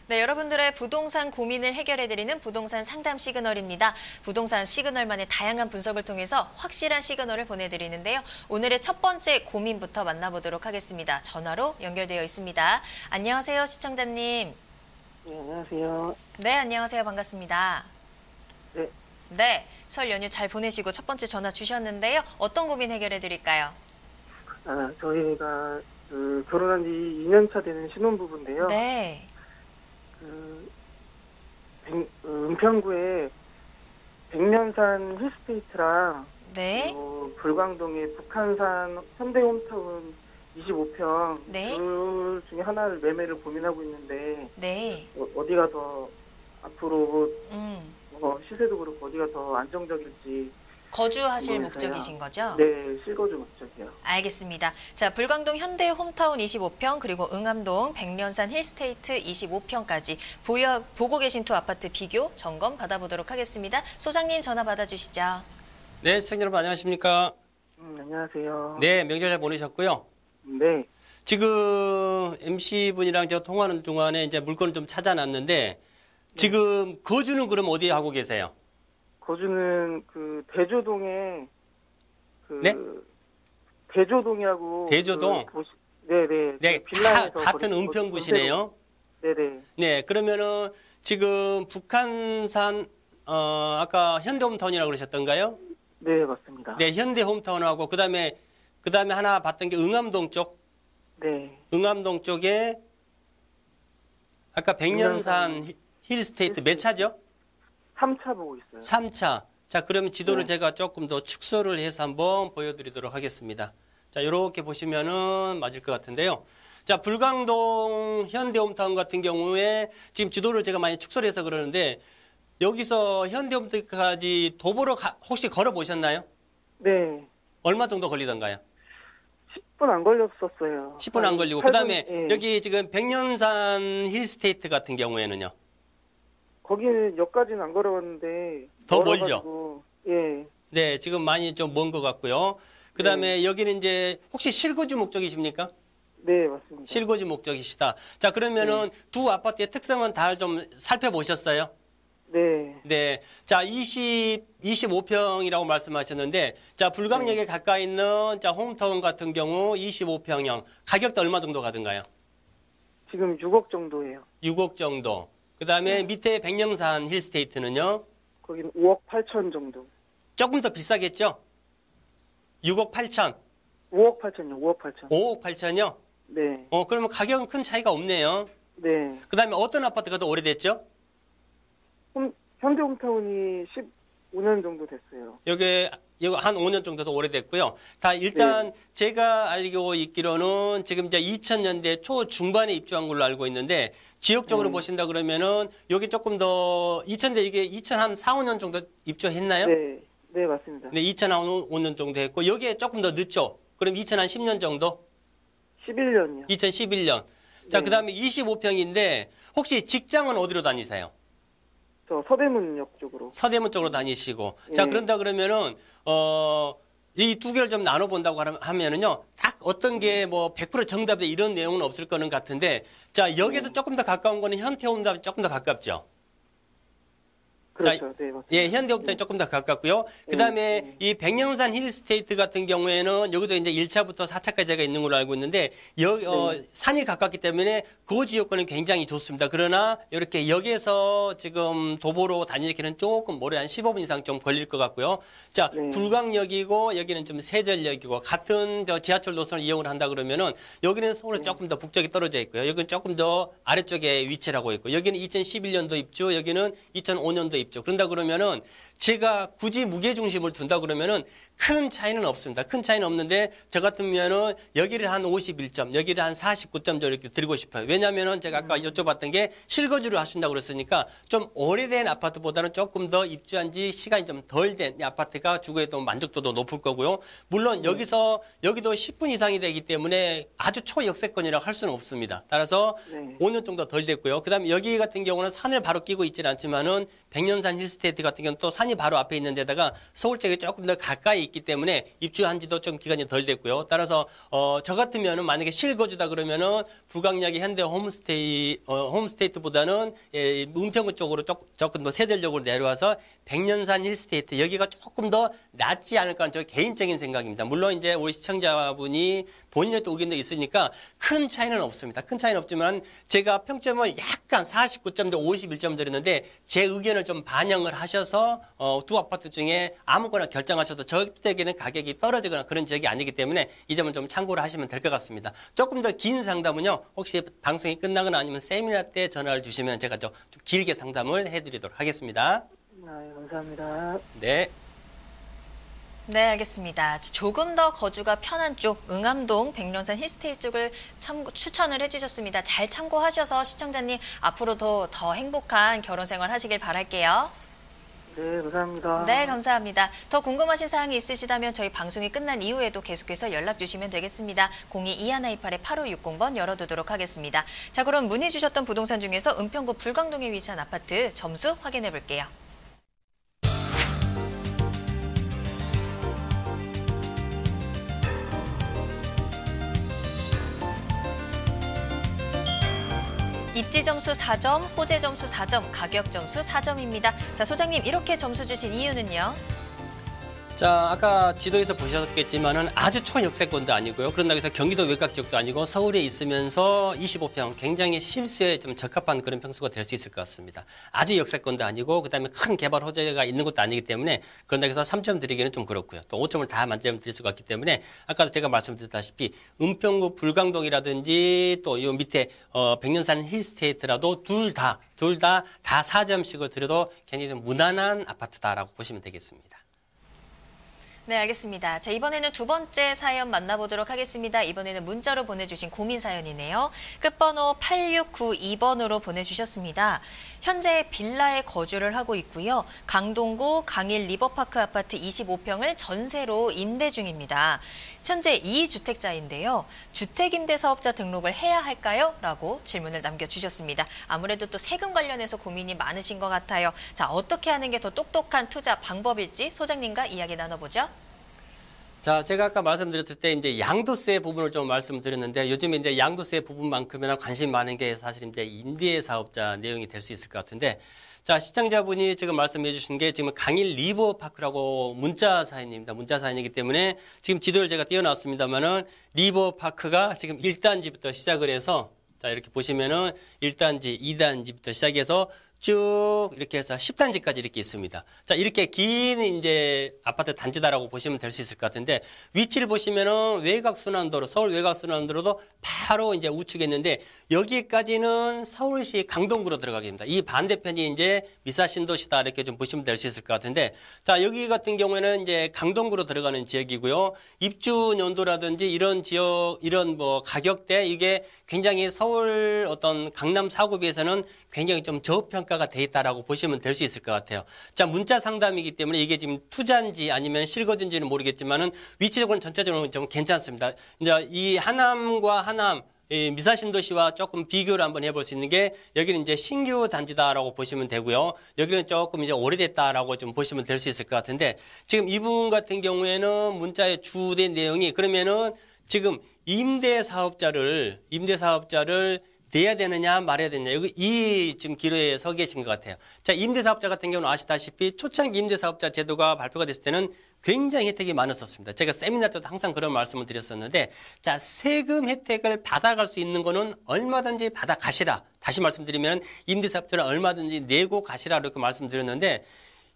네, 여러분들의 부동산 고민을 해결해드리는 부동산 상담 시그널입니다. 부동산 시그널만의 다양한 분석을 통해서 확실한 시그널을 보내드리는데요. 오늘의 첫 번째 고민부터 만나보도록 하겠습니다. 전화로 연결되어 있습니다. 안녕하세요, 시청자님. 네, 안녕하세요. 네, 안녕하세요. 반갑습니다. 네, 네, 설 연휴 잘 보내시고 첫 번째 전화 주셨는데요. 어떤 고민 해결해드릴까요? 저희가 결혼한 지 2년 차 되는 신혼부부인데요. 네. 은평구에 백년산 힐스테이트랑 네. 불광동의 북한산 현대홈타운 25평 네. 둘 중에 하나를 매매를 고민하고 있는데 네. 어디가 더 앞으로 음. 시세도 그렇고 어디가 더 안정적일지 거주하실 부동산이요. 목적이신 거죠? 네, 실거주 목적이요. 알겠습니다. 자, 불광동 현대 홈타운 25평 그리고 응암동 백년산 힐스테이트 25평까지 보고 계신 두 아파트 비교 점검 받아보도록 하겠습니다. 소장님 전화 받아주시죠. 네, 시청자 여러분 안녕하십니까? 안녕하세요. 네, 명절 잘 보내셨고요. 네, 지금 MC분이랑 제가 통화하는 동안에 이제 물건을 좀 찾아놨는데 지금 거주는 그럼 어디에 하고 계세요? 거주는 그 대조동에 그 네? 대조동이라고 대조동? 네네. 네, 그 빌라에서 같은 은평구시네요. 네네. 네, 그러면은 지금 북한산 아까 현대홈타운이라고 그러셨던가요? 네, 맞습니다. 네, 현대홈타운하고 그다음에 하나 봤던 게 응암동 쪽. 네. 응암동 쪽에 아까 백년산 힐스테이트 몇 차죠? 3차 보고 있어요. 3차. 자, 그러면 지도를 네. 제가 조금 더 축소를 해서 한번 보여드리도록 하겠습니다. 자, 이렇게 보시면은 맞을 것 같은데요. 자, 불광동 현대홈타운 같은 경우에 지금 지도를 제가 많이 축소를 해서 그러는데 여기서 현대홈타운까지 도보로 혹시 걸어보셨나요? 네. 얼마 정도 걸리던가요? 10분 안 걸렸었어요. 10분 안 걸리고. 8분, 그다음에 예. 여기 지금 백년산 힐스테이트 같은 경우에는요. 거기는 역까지는 안 걸어봤는데 더 멀어가지고, 예. 네, 지금 많이 좀 먼 것 같고요. 그다음에 여기는 이제 혹시 실거주 목적이십니까? 네, 맞습니다. 실거주 목적이시다. 자, 그러면은 두 아파트의 특성은 다 좀 살펴보셨어요? 네. 네. 자, 25평이라고 말씀하셨는데, 자, 불광역에 가까이 있는, 자, 홈타운 같은 경우 25평형. 가격도 얼마 정도 가든가요? 지금 6억 정도예요. 6억 정도. 그 다음에 밑에 백령산 힐스테이트는요? 거기는 5억 8천 정도. 조금 더 비싸겠죠? 6억 8천. 5억 8천요, 5억 8천. 5억 8천이요? 네. 그러면 가격은 큰 차이가 없네요. 네. 그 다음에 어떤 아파트가 더 오래됐죠? 현대홈타운이 15년 정도 됐어요. 여기 한 5년 정도 더 오래됐고요. 다 일단 제가 알고 있기로는 지금 이제 2000년대 초중반에 입주한 걸로 알고 있는데 지역적으로 보신다 그러면은 여기 조금 더 2000대 이게 2004, 5년 정도 입주했나요? 네. 네, 맞습니다. 네, 2005년 정도 했고 여기에 조금 더 늦죠. 그럼 2010년 정도? 11년이요. 2011년. 자, 네. 그다음에 25평인데 혹시 직장은 어디로 다니세요? 저 서대문역 쪽으로. 서대문 쪽으로 다니시고. 자, 네. 그런다 그러면은 이 두 개를 좀 나눠 본다고 하면은요. 딱 어떤 게 뭐 100% 정답이 이런 내용은 없을 거는 같은데 자, 여기서 조금 더 가까운 거는 현대홈타운이 조금 더 가깝죠. 그렇죠. 네, 맞습니다. 예, 현대홈타운이 조금 더 가깝고요. 그다음에 이 백령산 힐스테이트 같은 경우에는 여기도 이제 1차부터 4차까지가 있는 걸로 알고 있는데 산이 가깝기 때문에 거주 여건은 굉장히 좋습니다. 그러나 이렇게 역에서 지금 도보로 다니기는 조금 머리 한 15분 이상 좀 걸릴 것 같고요. 자, 네. 불광역이고 여기는 좀 세전역이고 같은 지하철 노선을 이용을 한다 그러면은 여기는 서울은 조금 더 북쪽에 떨어져 있고요. 여기는 조금 더 아래쪽에 위치를 하고 있고 여기는 2011년도 입주, 여기는 2005년도 입주. 그런다 그러면은 제가 굳이 무게 중심을 둔다 그러면은 큰 차이는 없습니다. 큰 차이는 없는데 저 같으면은 여기를 한 51점, 여기를 한 49점 정도 이렇게 드리고 싶어요. 왜냐하면은 제가 아까 여쭤봤던 게 실거주를 하신다고 그랬으니까 좀 오래된 아파트보다는 조금 더 입주한 지 시간이 좀 덜 된 아파트가 주거에도 만족도도 높을 거고요. 물론 여기도 10분 이상이 되기 때문에 아주 초역세권이라고 할 수는 없습니다. 따라서 네. 5년 정도 덜 됐고요. 그다음에 여기 같은 경우는 산을 바로 끼고 있지는 않지만은 백년산 힐스테이트 같은 경우는 또 산이 바로 앞에 있는 데다가 서울 쪽에 조금 더 가까이 있기 때문에 입주한 지도 좀 기간이 덜 됐고요. 따라서 저 같으면은 만약에 실거주다 그러면은 불광역의 현대 홈스테이트보다는 은평구 쪽으로 조금 더 세전역으로 내려와서 백년산 힐스테이트 여기가 조금 더 낫지 않을까 하는 저 개인적인 생각입니다. 물론 이제 우리 시청자분이 본인의 또 의견도 있으니까 큰 차이는 없습니다. 큰 차이는 없지만 제가 평점을 약간 49점대 51점 드렸는데 제 의견을 좀 반영을 하셔서 두 아파트 중에 아무거나 결정하셔도 저에게는 가격이 떨어지거나 그런 지역이 아니기 때문에 이 점을 좀 참고를 하시면 될 것 같습니다. 조금 더 긴 상담은요. 혹시 방송이 끝나거나 아니면 세미나 때 전화를 주시면 제가 좀 길게 상담을 해드리도록 하겠습니다. 아, 예, 감사합니다. 네. 네, 알겠습니다. 조금 더 거주가 편한 쪽 응암동 백년산 힐스테이트 쪽을 추천을 해주셨습니다. 잘 참고하셔서 시청자님 앞으로도 더 행복한 결혼 생활 하시길 바랄게요. 네, 감사합니다. 네, 감사합니다. 더 궁금하신 사항이 있으시다면 저희 방송이 끝난 이후에도 계속해서 연락 주시면 되겠습니다. 02-2128-8560번 열어두도록 하겠습니다. 자, 그럼 문의 주셨던 부동산 중에서 은평구 불광동에 위치한 아파트 점수 확인해 볼게요. 입지 점수 4점, 호재 점수 4점, 가격 점수 4점입니다. 자, 소장님 이렇게 점수 주신 이유는요? 자, 아까 지도에서 보셨겠지만은 아주 초역세권도 아니고요. 그런다고 해서 경기도 외곽 지역도 아니고 서울에 있으면서 25평 굉장히 실수에 좀 적합한 그런 평수가 될 수 있을 것 같습니다. 아주 역세권도 아니고 그다음에 큰 개발 호재가 있는 것도 아니기 때문에 그런다고 해서 3점 드리기는 좀 그렇고요. 또 5점을 다 만점을 드릴 수가 없기 때문에 아까도 제가 말씀드렸다시피 은평구 불광동이라든지 또 요 밑에 백년산 힐스테이트라도 둘 다 4점씩을 드려도 굉장히 좀 무난한 아파트다라고 보시면 되겠습니다. 네, 알겠습니다. 자, 이번에는 두 번째 사연 만나보도록 하겠습니다. 이번에는 문자로 보내주신 고민 사연이네요. 끝번호 8692번으로 보내주셨습니다. 현재 빌라에 거주를 하고 있고요. 강동구 강일 리버파크 아파트 25평을 전세로 임대 중입니다. 현재 2주택자인데요. 주택임대사업자 등록을 해야 할까요? 라고 질문을 남겨주셨습니다. 아무래도 또 세금 관련해서 고민이 많으신 것 같아요. 자, 어떻게 하는 게 더 똑똑한 투자 방법일지 소장님과 이야기 나눠보죠. 자, 제가 아까 말씀드렸을 때 이제 양도세 부분을 좀 말씀드렸는데 요즘에 이제 양도세 부분만큼이나 관심 많은 게 사실 이제 임대사업자 내용이 될 수 있을 것 같은데 자, 시청자분이 지금 말씀해 주신 게 지금 강일 리버파크라고 문자 사연입니다. 문자 사연이기 때문에 지금 지도를 제가 띄워놨습니다만은 리버파크가 지금 1단지부터 시작을 해서 자, 이렇게 보시면은 1단지, 2단지부터 시작해서 쭉 이렇게 해서 10단지까지 이렇게 있습니다. 자, 이렇게 긴 이제 아파트 단지다라고 보시면 될 수 있을 것 같은데 위치를 보시면은 외곽순환도로, 서울 외곽순환도로도 바로 이제 우측에 있는데 여기까지는 서울시 강동구로 들어가게 됩니다. 이 반대편이 이제 미사신도시다 이렇게 좀 보시면 될 수 있을 것 같은데 자, 여기 같은 경우에는 이제 강동구로 들어가는 지역이고요. 입주 연도라든지 이런 지역, 이런 뭐 가격대 이게 굉장히 서울 어떤 강남 4구비에서는 굉장히 좀 저평가가 돼 있다라고 보시면 될 수 있을 것 같아요. 자, 문자 상담이기 때문에 이게 지금 투자인지 아니면 실거주인지는 모르겠지만은 위치적으로는 전체적으로 좀 괜찮습니다. 이제 이 하남과 하남 이 미사신도시와 조금 비교를 한번 해볼 수 있는 게 여기는 이제 신규 단지다라고 보시면 되고요. 여기는 조금 이제 오래됐다라고 좀 보시면 될 수 있을 것 같은데 지금 이분 같은 경우에는 문자의 주된 내용이 그러면은 지금 임대사업자를 내야 되느냐 말아야 되느냐 여기 이 지금 기로에 서 계신 것 같아요. 자, 임대사업자 같은 경우는 아시다시피 초창기 임대사업자 제도가 발표가 됐을 때는 굉장히 혜택이 많았었습니다. 제가 세미나 때도 항상 그런 말씀을 드렸었는데 자, 세금 혜택을 받아갈 수 있는 거는 얼마든지 받아가시라. 다시 말씀드리면 임대사업자를 얼마든지 내고 가시라 이렇게 말씀드렸는데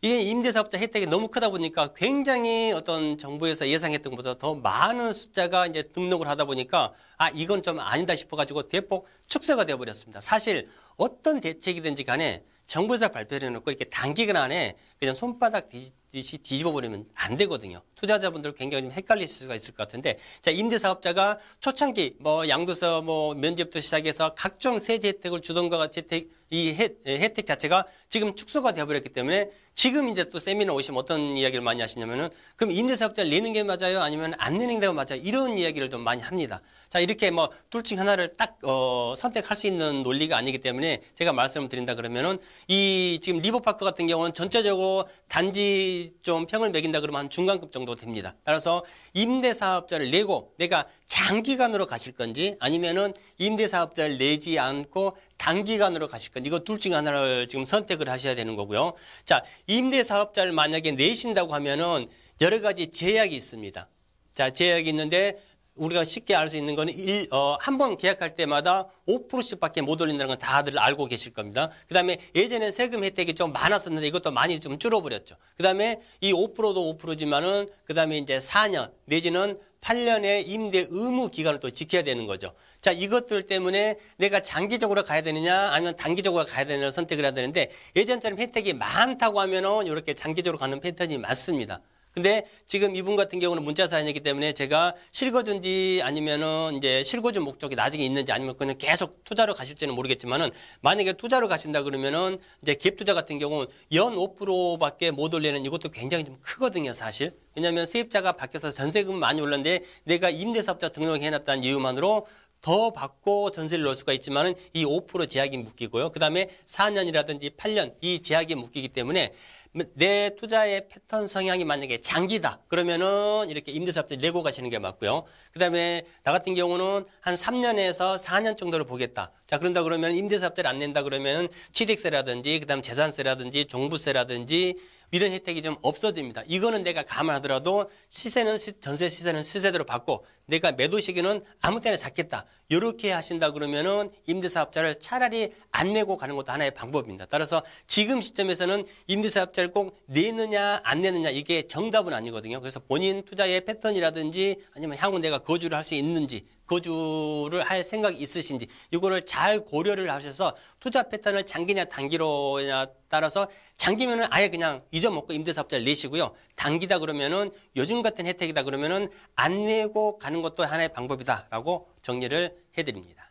이게 임대사업자 혜택이 너무 크다 보니까 굉장히 어떤 정부에서 예상했던 것보다 더 많은 숫자가 이제 등록을 하다 보니까 아, 이건 좀 아니다 싶어가지고 대폭 축소가 되어버렸습니다. 사실 어떤 대책이든지 간에 정부에서 발표를 해놓고 이렇게 단기간 안에 그냥 손바닥 뒤집듯이 뒤집어버리면 안 되거든요. 투자자분들 굉장히 좀 헷갈리실 수가 있을 것 같은데 자, 임대사업자가 초창기 뭐 양도세 뭐 면제부터 시작해서 각종 세제 혜택을 주던 것 같이 이 혜택 자체가 지금 축소가 되어버렸기 때문에 지금 이제 또 세미나 오시면 어떤 이야기를 많이 하시냐면은 그럼 임대사업자를 내는 게 맞아요? 아니면 안 내는 게 맞아요? 이런 이야기를 좀 많이 합니다. 자, 이렇게 뭐 둘 중 하나를 딱 선택할 수 있는 논리가 아니기 때문에 제가 말씀을 드린다 그러면은 이 지금 리버파크 같은 경우는 전체적으로 단지 좀 평을 매긴다 그러면 한 중간급 정도 됩니다. 따라서 임대사업자를 내고 내가 장기간으로 가실 건지 아니면은 임대사업자를 내지 않고 단기간으로 가실 건지 이거 둘 중 하나를 지금 선택을 하셔야 되는 거고요. 자, 임대사업자를 만약에 내신다고 하면은 여러 가지 제약이 있습니다. 자, 제약이 있는데 우리가 쉽게 알 수 있는 거는 한 번 계약할 때마다 5%씩밖에 못 올린다는 건 다들 알고 계실 겁니다. 그 다음에 예전엔 세금 혜택이 좀 많았었는데 이것도 많이 좀 줄어버렸죠. 그 다음에 이 5%도 5%지만은 그 다음에 이제 4년 내지는 8년의 임대 의무 기간을 또 지켜야 되는 거죠. 자, 이것들 때문에 내가 장기적으로 가야 되느냐 아니면 단기적으로 가야 되느냐 선택을 해야 되는데 예전처럼 혜택이 많다고 하면은 이렇게 장기적으로 가는 패턴이 많습니다. 근데 지금 이분 같은 경우는 문자 사연이기 때문에 제가 실거주인지 아니면은 이제 실거주 목적이 나중에 있는지 아니면 그냥 계속 투자로 가실지는 모르겠지만은 만약에 투자로 가신다 그러면은 이제 갭 투자 같은 경우는 연 5%밖에 못 올리는 이것도 굉장히 좀 크거든요, 사실. 왜냐하면 세입자가 바뀌어서 전세금 많이 올랐는데 내가 임대사업자 등록해놨다는 이유만으로 더 받고 전세를 넣을 수가 있지만은 이 5% 제약이 묶이고요. 그 다음에 4년이라든지 8년 이 제약이 묶이기 때문에 내 투자의 패턴 성향이 만약에 장기다 그러면은 이렇게 임대사업자 내고 가시는 게 맞고요. 그 다음에 나 같은 경우는 한 3년에서 4년 정도를 보겠다. 자, 그런다 그러면 임대사업자를 안 낸다 그러면 취득세라든지 그 다음 재산세라든지 종부세라든지 이런 혜택이 좀 없어집니다. 이거는 내가 감안하더라도 시세는 전세 시세는 시세대로 받고 내가 매도 시기는 아무 때나 잡겠다. 이렇게 하신다 그러면은 임대사업자를 차라리 안 내고 가는 것도 하나의 방법입니다. 따라서 지금 시점에서는 임대사업자를 꼭 내느냐 안 내느냐 이게 정답은 아니거든요. 그래서 본인 투자의 패턴이라든지 아니면 향후 내가 거주를 할 수 있는지 거주를 할 생각이 있으신지 이거를 잘 고려를 하셔서 투자 패턴을 장기냐 단기로냐 따라서 장기면은 아예 그냥 잊어먹고 임대사업자를 내시고요. 단기다 그러면은 요즘 같은 혜택이다 그러면은 안 내고 가는 것도 하나의 방법이다라고 정리를 해드립니다.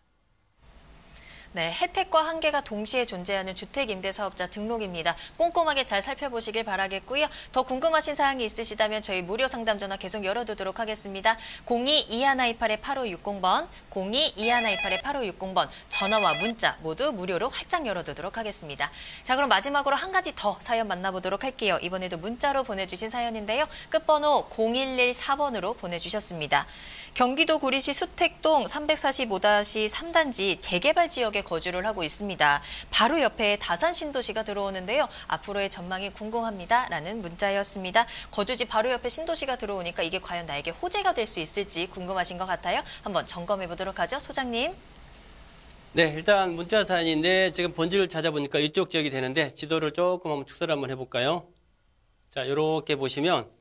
네, 혜택과 한계가 동시에 존재하는 주택임대사업자 등록입니다. 꼼꼼하게 잘 살펴보시길 바라겠고요. 더 궁금하신 사항이 있으시다면 저희 무료 상담 전화 계속 열어두도록 하겠습니다. 02-2128-8560번, 02-2128-8560번 전화와 문자 모두 무료로 활짝 열어두도록 하겠습니다. 자, 그럼 마지막으로 한 가지 더 사연 만나보도록 할게요. 이번에도 문자로 보내주신 사연인데요. 끝번호 0114번으로 보내주셨습니다. 경기도 구리시 수택동 345-3단지 재개발 지역에 거주를 하고 있습니다. 바로 옆에 다산 신도시가 들어오는데요. 앞으로의 전망이 궁금합니다. 라는 문자였습니다. 거주지 바로 옆에 신도시가 들어오니까 이게 과연 나에게 호재가 될 수 있을지 궁금하신 것 같아요. 한번 점검해 보도록 하죠. 소장님. 네, 일단 문자 사연인데 지금 본질을 찾아보니까 이쪽 지역이 되는데 지도를 조금 한번 축소를 한번 해볼까요? 자, 이렇게 보시면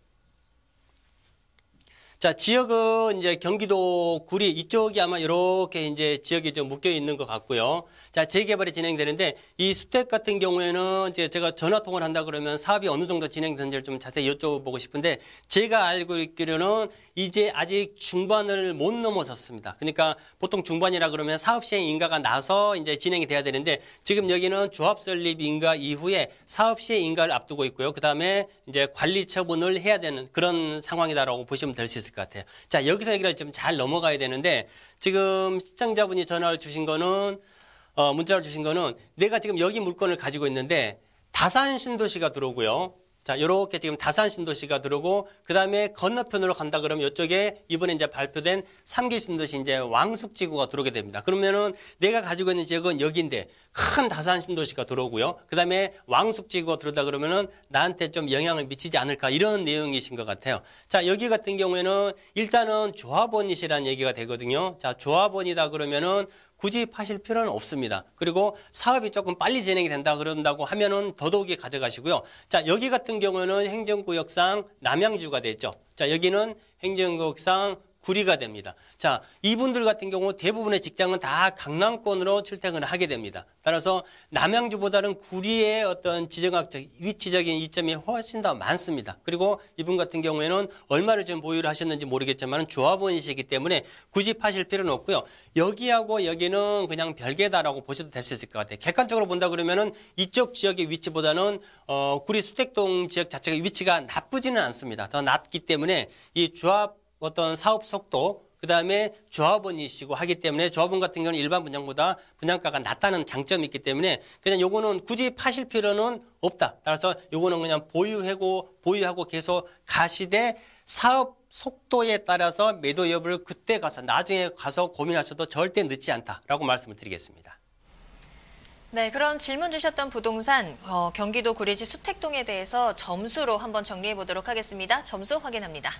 자, 지역은 이제 경기도 구리 이쪽이 아마 이렇게 이제 지역이 좀 묶여 있는 것 같고요. 자, 재개발이 진행되는데 이 수택 같은 경우에는 이제 제가 전화 통화를 한다 그러면 사업이 어느 정도 진행되는지를 좀 자세히 여쭤보고 싶은데 제가 알고 있기로는 이제 아직 중반을 못 넘어섰습니다. 그러니까 보통 중반이라 그러면 사업 시행 인가가 나서 이제 진행이 돼야 되는데 지금 여기는 조합 설립 인가 이후에 사업 시행 인가를 앞두고 있고요. 그다음에 이제 관리 처분을 해야 되는 그런 상황이다라고 보시면 될 수 있을 것 같아요. 자, 여기서 얘기를 좀 잘 넘어가야 되는데 지금 시청자분이 전화를 주신 거는 문자를 주신 거는 내가 지금 여기 물건을 가지고 있는데 다산 신도시가 들어오고요. 자, 이렇게 지금 다산 신도시가 들어오고 그다음에 건너편으로 간다 그러면 이쪽에 이번에 이제 발표된 3기 신도시 이제 왕숙지구가 들어오게 됩니다. 그러면은 내가 가지고 있는 지역은 여기인데 큰 다산 신도시가 들어오고요. 그다음에 왕숙지구가 들어오다 그러면은 나한테 좀 영향을 미치지 않을까 이런 내용이신 것 같아요. 자, 여기 같은 경우에는 일단은 조합원이시라는 얘기가 되거든요. 자, 조합원이다 그러면은 굳이 파실 필요는 없습니다. 그리고 사업이 조금 빨리 진행이 된다 그런다고 하면은 더더욱이 가져가시고요. 자, 여기 같은 경우는 행정구역상 남양주가 되죠. 자, 여기는 행정구역상 구리가 됩니다. 자, 이분들 같은 경우 대부분의 직장은 다 강남권으로 출퇴근을 하게 됩니다. 따라서 남양주보다는 구리의 어떤 지정학적 위치적인 이점이 훨씬 더 많습니다. 그리고 이분 같은 경우에는 얼마를 좀 보유를 하셨는지 모르겠지만 조합원이시기 때문에 굳이 파실 필요는 없고요. 여기하고 여기는 그냥 별개다라고 보셔도 될 수 있을 것 같아요. 객관적으로 본다 그러면은 이쪽 지역의 위치보다는 구리 수택동 지역 자체가 위치가 나쁘지는 않습니다. 더 낮기 때문에 이 조합 어떤 사업 속도 그다음에 조합원이시고 하기 때문에 조합원 같은 경우는 일반 분양보다 분양가가 낮다는 장점이 있기 때문에 그냥 요거는 굳이 파실 필요는 없다. 따라서 요거는 그냥 보유하고 계속 가시되 사업 속도에 따라서 매도 여부를 그때 가서 나중에 가서 고민하셔도 절대 늦지 않다라고 말씀을 드리겠습니다. 네, 그럼 질문 주셨던 부동산 경기도 구리시 수택동에 대해서 점수로 한번 정리해 보도록 하겠습니다. 점수 확인합니다.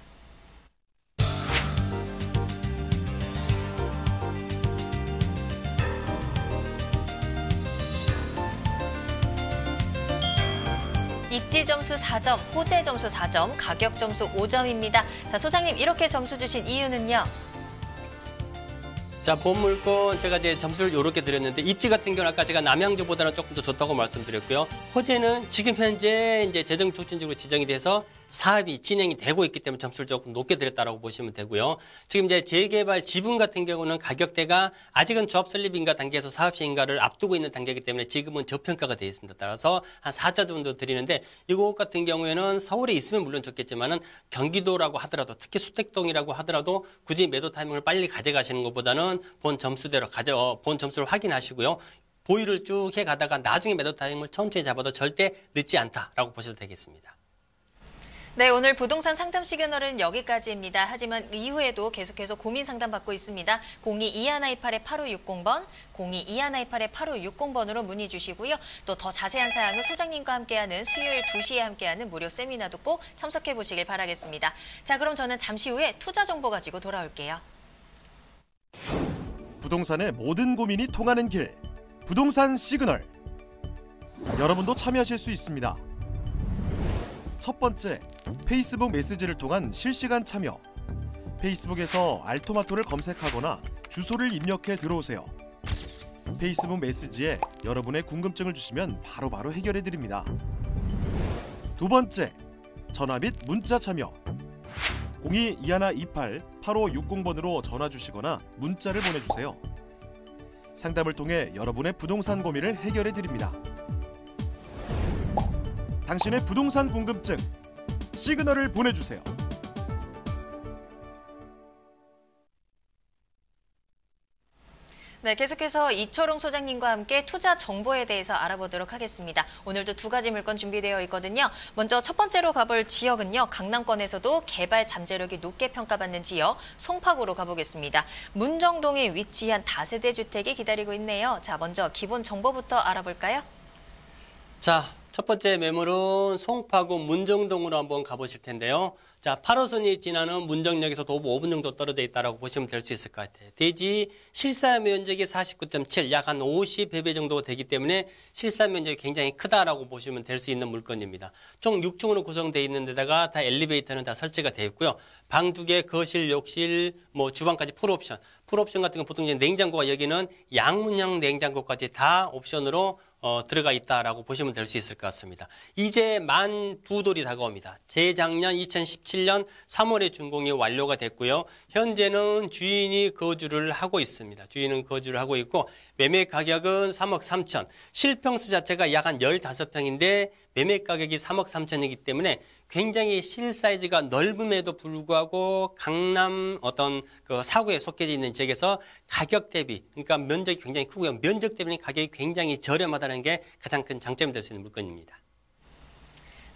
입지 점수 4점, 호재 점수 4점, 가격 점수 5점입니다. 자, 소장님 이렇게 점수 주신 이유는요? 자, 본 물건 제가 이제 점수를 이렇게 드렸는데 입지 같은 경우는 아까 제가 남양주보다는 조금 더 좋다고 말씀드렸고요. 호재는 지금 현재 이제 재정 촉진적으로 지정이 돼서 사업이 진행이 되고 있기 때문에 점수를 조금 높게 드렸다라고 보시면 되고요. 지금 이제 재개발 지분 같은 경우는 가격대가 아직은 조합 설립 인가 단계에서 사업 시행가를 앞두고 있는 단계이기 때문에 지금은 저평가가 되어 있습니다. 따라서 한 4자 정도 드리는데 이곳 같은 경우에는 서울에 있으면 물론 좋겠지만은 경기도라고 하더라도 특히 수택동이라고 하더라도 굳이 매도 타이밍을 빨리 가져가시는 것보다는 본 점수대로 본 점수를 확인하시고요. 보유를 쭉 해가다가 나중에 매도 타이밍을 천천히 잡아도 절대 늦지 않다라고 보셔도 되겠습니다. 네, 오늘 부동산 상담 시그널은 여기까지입니다. 하지만 이후에도 계속해서 고민 상담 받고 있습니다. 02-2128-8560번, 02-2128-8560번으로 문의 주시고요. 또 더 자세한 사항은 소장님과 함께하는 수요일 2시에 함께하는 무료 세미나도 꼭 참석해 보시길 바라겠습니다. 자, 그럼 저는 잠시 후에 투자 정보 가지고 돌아올게요. 부동산의 모든 고민이 통하는 길, 부동산 시그널. 여러분도 참여하실 수 있습니다. 첫 번째, 페이스북 메시지를 통한 실시간 참여. 페이스북에서 알토마토를 검색하거나 주소를 입력해 들어오세요. 페이스북 메시지에 여러분의 궁금증을 주시면 바로바로 해결해 드립니다. 두 번째, 전화 및 문자 참여. 02-2128-8560번으로 전화 주시거나 문자를 보내주세요. 상담을 통해 여러분의 부동산 고민을 해결해 드립니다. 당신의 부동산 궁금증 시그널을 보내주세요. 네, 계속해서 이철웅 소장님과 함께 투자 정보에 대해서 알아보도록 하겠습니다. 오늘도 두 가지 물건 준비되어 있거든요. 먼저 첫 번째로 가볼 지역은요. 강남권에서도 개발 잠재력이 높게 평가받는 지역 송파구로 가보겠습니다. 문정동에 위치한 다세대 주택이 기다리고 있네요. 자, 먼저 기본 정보부터 알아볼까요? 자, 첫 번째 매물은 송파구 문정동으로 한번 가보실 텐데요. 자, 8호선이 지나는 문정역에서 도보 5분 정도 떨어져 있다고 보시면 될 수 있을 것 같아요. 대지 실사 면적이 49.7, 약 한 50배배 정도 되기 때문에 실사 면적이 굉장히 크다라고 보시면 될 수 있는 물건입니다. 총 6층으로 구성되어 있는 데다가 다 엘리베이터는 다 설치가 되어 있고요. 방 2개, 거실, 욕실, 주방까지 풀옵션. 풀옵션 같은 건 보통 이제 냉장고가 여기는 양문형 냉장고까지 다 옵션으로 들어가 있다라고 보시면 될 수 있을 것 같습니다. 이제 만 2돌이 다가옵니다. 재작년 2017년 3월에 준공이 완료가 됐고요. 현재는 주인이 거주를 하고 있습니다. 주인은 거주를 하고 있고 매매 가격은 3억 3천. 실평수 자체가 약 한 15평인데 매매 가격이 3억 3천이기 때문에 굉장히 실 사이즈가 넓음에도 불구하고 강남 어떤 그 사구에 속해져 있는 지역에서 가격 대비, 그러니까 면적이 굉장히 크고요. 면적 대비 가격이 굉장히 저렴하다는 게 가장 큰 장점이 될 수 있는 물건입니다.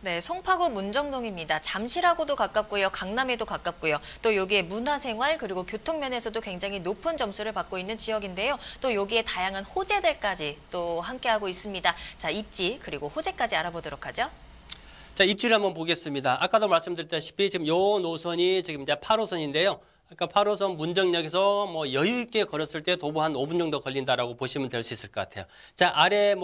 네, 송파구 문정동입니다. 잠실하고도 가깝고요. 강남에도 가깝고요. 또 여기에 문화생활 그리고 교통면에서도 굉장히 높은 점수를 받고 있는 지역인데요. 또 여기에 다양한 호재들까지 또 함께하고 있습니다. 자, 입지 그리고 호재까지 알아보도록 하죠. 자, 입지를 한번 보겠습니다. 아까도 말씀드렸다시피 지금 요 노선이 지금 이제 8호선인데요. 아까 8호선 문정역에서 여유 있게 걸었을 때 도보 한 5분 정도 걸린다라고 보시면 될 수 있을 것 같아요. 자, 아래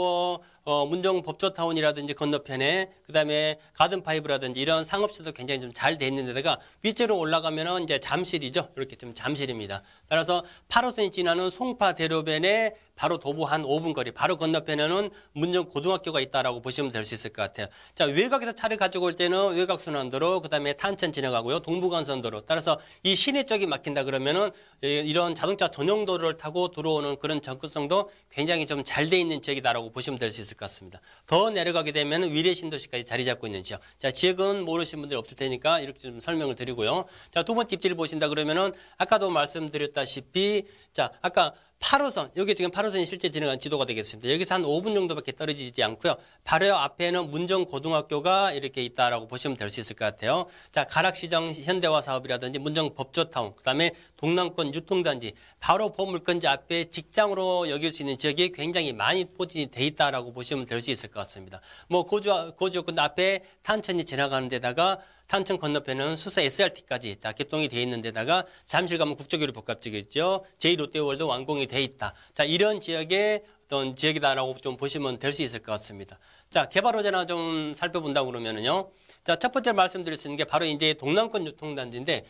문정 법조타운이라든지 건너편에 그다음에 가든파이브라든지 이런 상업시도 굉장히 좀 잘 돼 있는 데다가 위쪽으로 올라가면은 이제 잠실이죠. 이렇게 좀 잠실입니다. 따라서 8호선이 지나는 송파대로변에 바로 도보 한 5분 거리, 바로 건너편에는 문정고등학교가 있다라고 보시면 될 수 있을 것 같아요. 자, 외곽에서 차를 가지고 올 때는 외곽순환도로, 그다음에 탄천 지나가고요, 동부간선도로. 따라서 이 시내 쪽이 막힌다 그러면은 이런 자동차 전용도로를 타고 들어오는 그런 접근성도 굉장히 좀 잘 돼 있는 지역이다라고 보시면 될 수 있을 것 같습니다. 더 내려가게 되면 위례 신도시까지 자리 잡고 있는 지역. 자, 지역은 모르시는 분들이 없을 테니까 이렇게 좀 설명을 드리고요. 자, 두 번째 입지를 보신다 그러면은 아까도 말씀드렸다시피 자, 아까 8호선, 여기 지금 8호선이 실제 진행한 지도가 되겠습니다. 여기서 한 5분 정도밖에 떨어지지 않고요. 바로 앞에는 문정고등학교가 이렇게 있다라고 보시면 될 수 있을 것 같아요. 자, 가락시장 현대화 사업이라든지 문정법조타운, 그다음에 동남권 유통단지, 바로 보물건지 앞에 직장으로 여길 수 있는 지역이 굉장히 많이 포진이 돼 있다라고 보시면 될 수 있을 것 같습니다. 고지역군 앞에 탄천이 지나가는 데다가 탄천 건너편은 수서 SRT까지 다 개통이 되어 있는 데다가 잠실 가면 국제교류 복합지역이죠. 제2롯데월드 완공이 돼 있다. 자, 이런 지역의 어떤 지역이다라고 좀 보시면 될 수 있을 것 같습니다. 자, 개발 호재나 좀 살펴본다고 그러면은요. 자, 첫 번째 말씀드릴 수 있는 게 바로 이제 동남권 유통단지인데,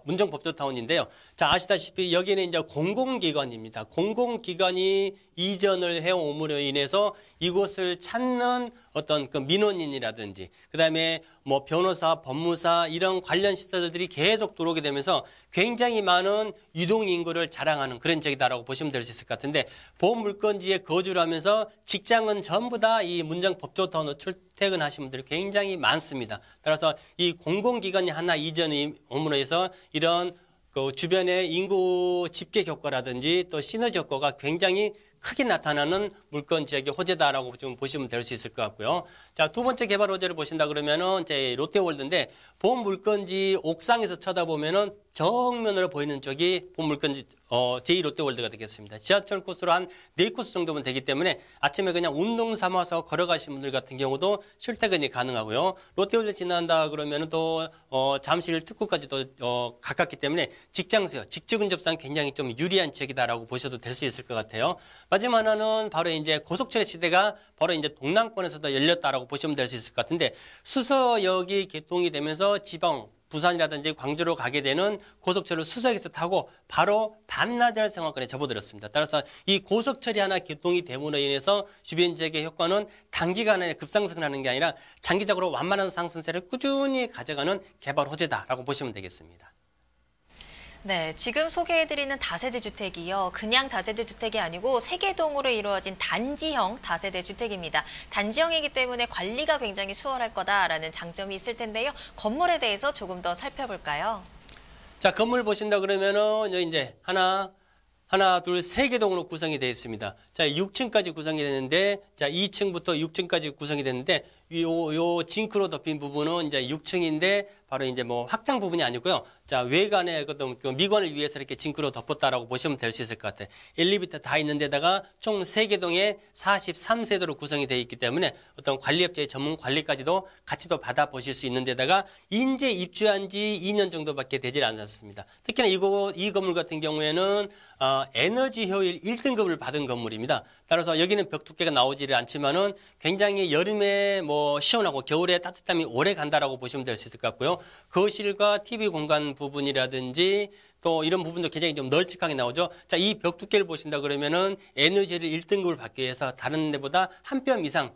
문정법조타운인데요. 자, 아시다시피 여기는 이제 공공기관입니다. 공공기관이 이전을 해옴으로 인해서 이곳을 찾는 어떤 그 민원인이라든지 그다음에 뭐 변호사, 법무사 이런 관련 시설들이 계속 들어오게 되면서 굉장히 많은 유동 인구를 자랑하는 그런 지역이다라고 보시면 될 수 있을 것 같은데 보험물건지에 거주를 하면서 직장은 전부 다 이 문정 법조타운으로 출퇴근하시는 분들이 굉장히 많습니다. 따라서 이 공공기관이 하나 이전이 옴으로 해서 이런 그 주변의 인구 집계 효과라든지 또 시너지 효과가 굉장히 크게 나타나는 물건 지역의 호재다라고 좀 보시면 될 수 있을 것 같고요. 자, 두 번째 개발 호재를 보신다 그러면은 이제 롯데월드인데 본 물건지 옥상에서 쳐다보면은 정면으로 보이는 쪽이 본 물건지 제2롯데월드가 되겠습니다. 지하철 코스로 한 4코스 정도면 되기 때문에 아침에 그냥 운동 삼아서 걸어가시는 분들 같은 경우도 출퇴근이 가능하고요. 롯데월드 지난다 그러면은 또 잠실 특구까지도 가깝기 때문에 직장 수요, 직주 근접상 굉장히 좀 유리한 지역이다라고 보셔도 될 수 있을 것 같아요. 마지막 하나는 바로 이제 고속철의 시대가 바로 이제 동남권에서도 열렸다라고 보시면 될 수 있을 것 같은데 수서역이 개통이 되면서 지방 부산이라든지 광주로 가게 되는 고속철을 수서역에서 타고 바로 반나절 상황권에 접어들었습니다. 따라서 이 고속철이 하나 개통이 됨으로 인해서 주변 지역의 효과는 단기간에 급상승하는 게 아니라 장기적으로 완만한 상승세를 꾸준히 가져가는 개발 호재다라고 보시면 되겠습니다. 네, 지금 소개해드리는 다세대 주택이요. 그냥 다세대 주택이 아니고 세개동으로 이루어진 단지형 다세대 주택입니다. 단지형이기 때문에 관리가 굉장히 수월할 거다라는 장점이 있을 텐데요. 건물에 대해서 조금 더 살펴볼까요? 자, 건물 보신다 그러면은 여기 이제 하나, 둘, 3개 동으로 구성이 되어 있습니다. 자, 6층까지 구성이 되는데, 자, 2층부터 6층까지 구성이 되는데, 요 징크로 덮인 부분은 이제 6층인데, 바로 이제 뭐 확장 부분이 아니고요. 자, 외관의 어떤 미관을 위해서 이렇게 징크로 덮었다라고 보시면 될 수 있을 것 같아요. 엘리베이터 다 있는 데다가 총 3개 동에 43세대로 구성이 되어 있기 때문에 어떤 관리업체의 전문 관리까지도 같이 또 받아보실 수 있는 데다가 인제 입주한 지 2년 정도밖에 되질 않았습니다. 특히나 이 건물 같은 경우에는 에너지 효율 1등급을 받은 건물입니다. 따라서 여기는 벽 두께가 나오지를 않지만은 굉장히 여름에 뭐 시원하고 겨울에 따뜻함이 오래 간다라고 보시면 될 수 있을 것 같고요. 거실과 TV 공간 부분이라든지 또 이런 부분도 굉장히 좀 널찍하게 나오죠. 자, 이 벽 두께를 보신다 그러면은 에너지를 1등급을 받기 위해서 다른 데보다 한 뼘 이상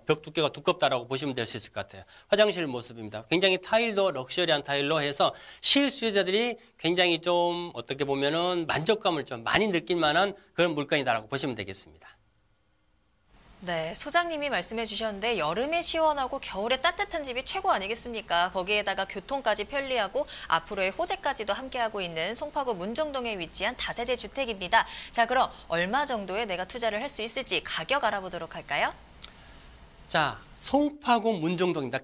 벽 두께가 두껍다라고 보시면 될 수 있을 것 같아요. 화장실 모습입니다. 굉장히 타일도 럭셔리한 타일로 해서 실수요자들이 굉장히 좀 어떻게 보면은 만족감을 좀 많이 느낄 만한 그런 물건이다라고 보시면 되겠습니다. 네, 소장님이 말씀해 주셨는데 여름에 시원하고 겨울에 따뜻한 집이 최고 아니겠습니까? 거기에다가 교통까지 편리하고 앞으로의 호재까지도 함께하고 있는 송파구 문정동에 위치한 다세대 주택입니다. 자, 그럼 얼마 정도에 내가 투자를 할 수 있을지 가격 알아보도록 할까요? 자, 송파구 문정동입니다.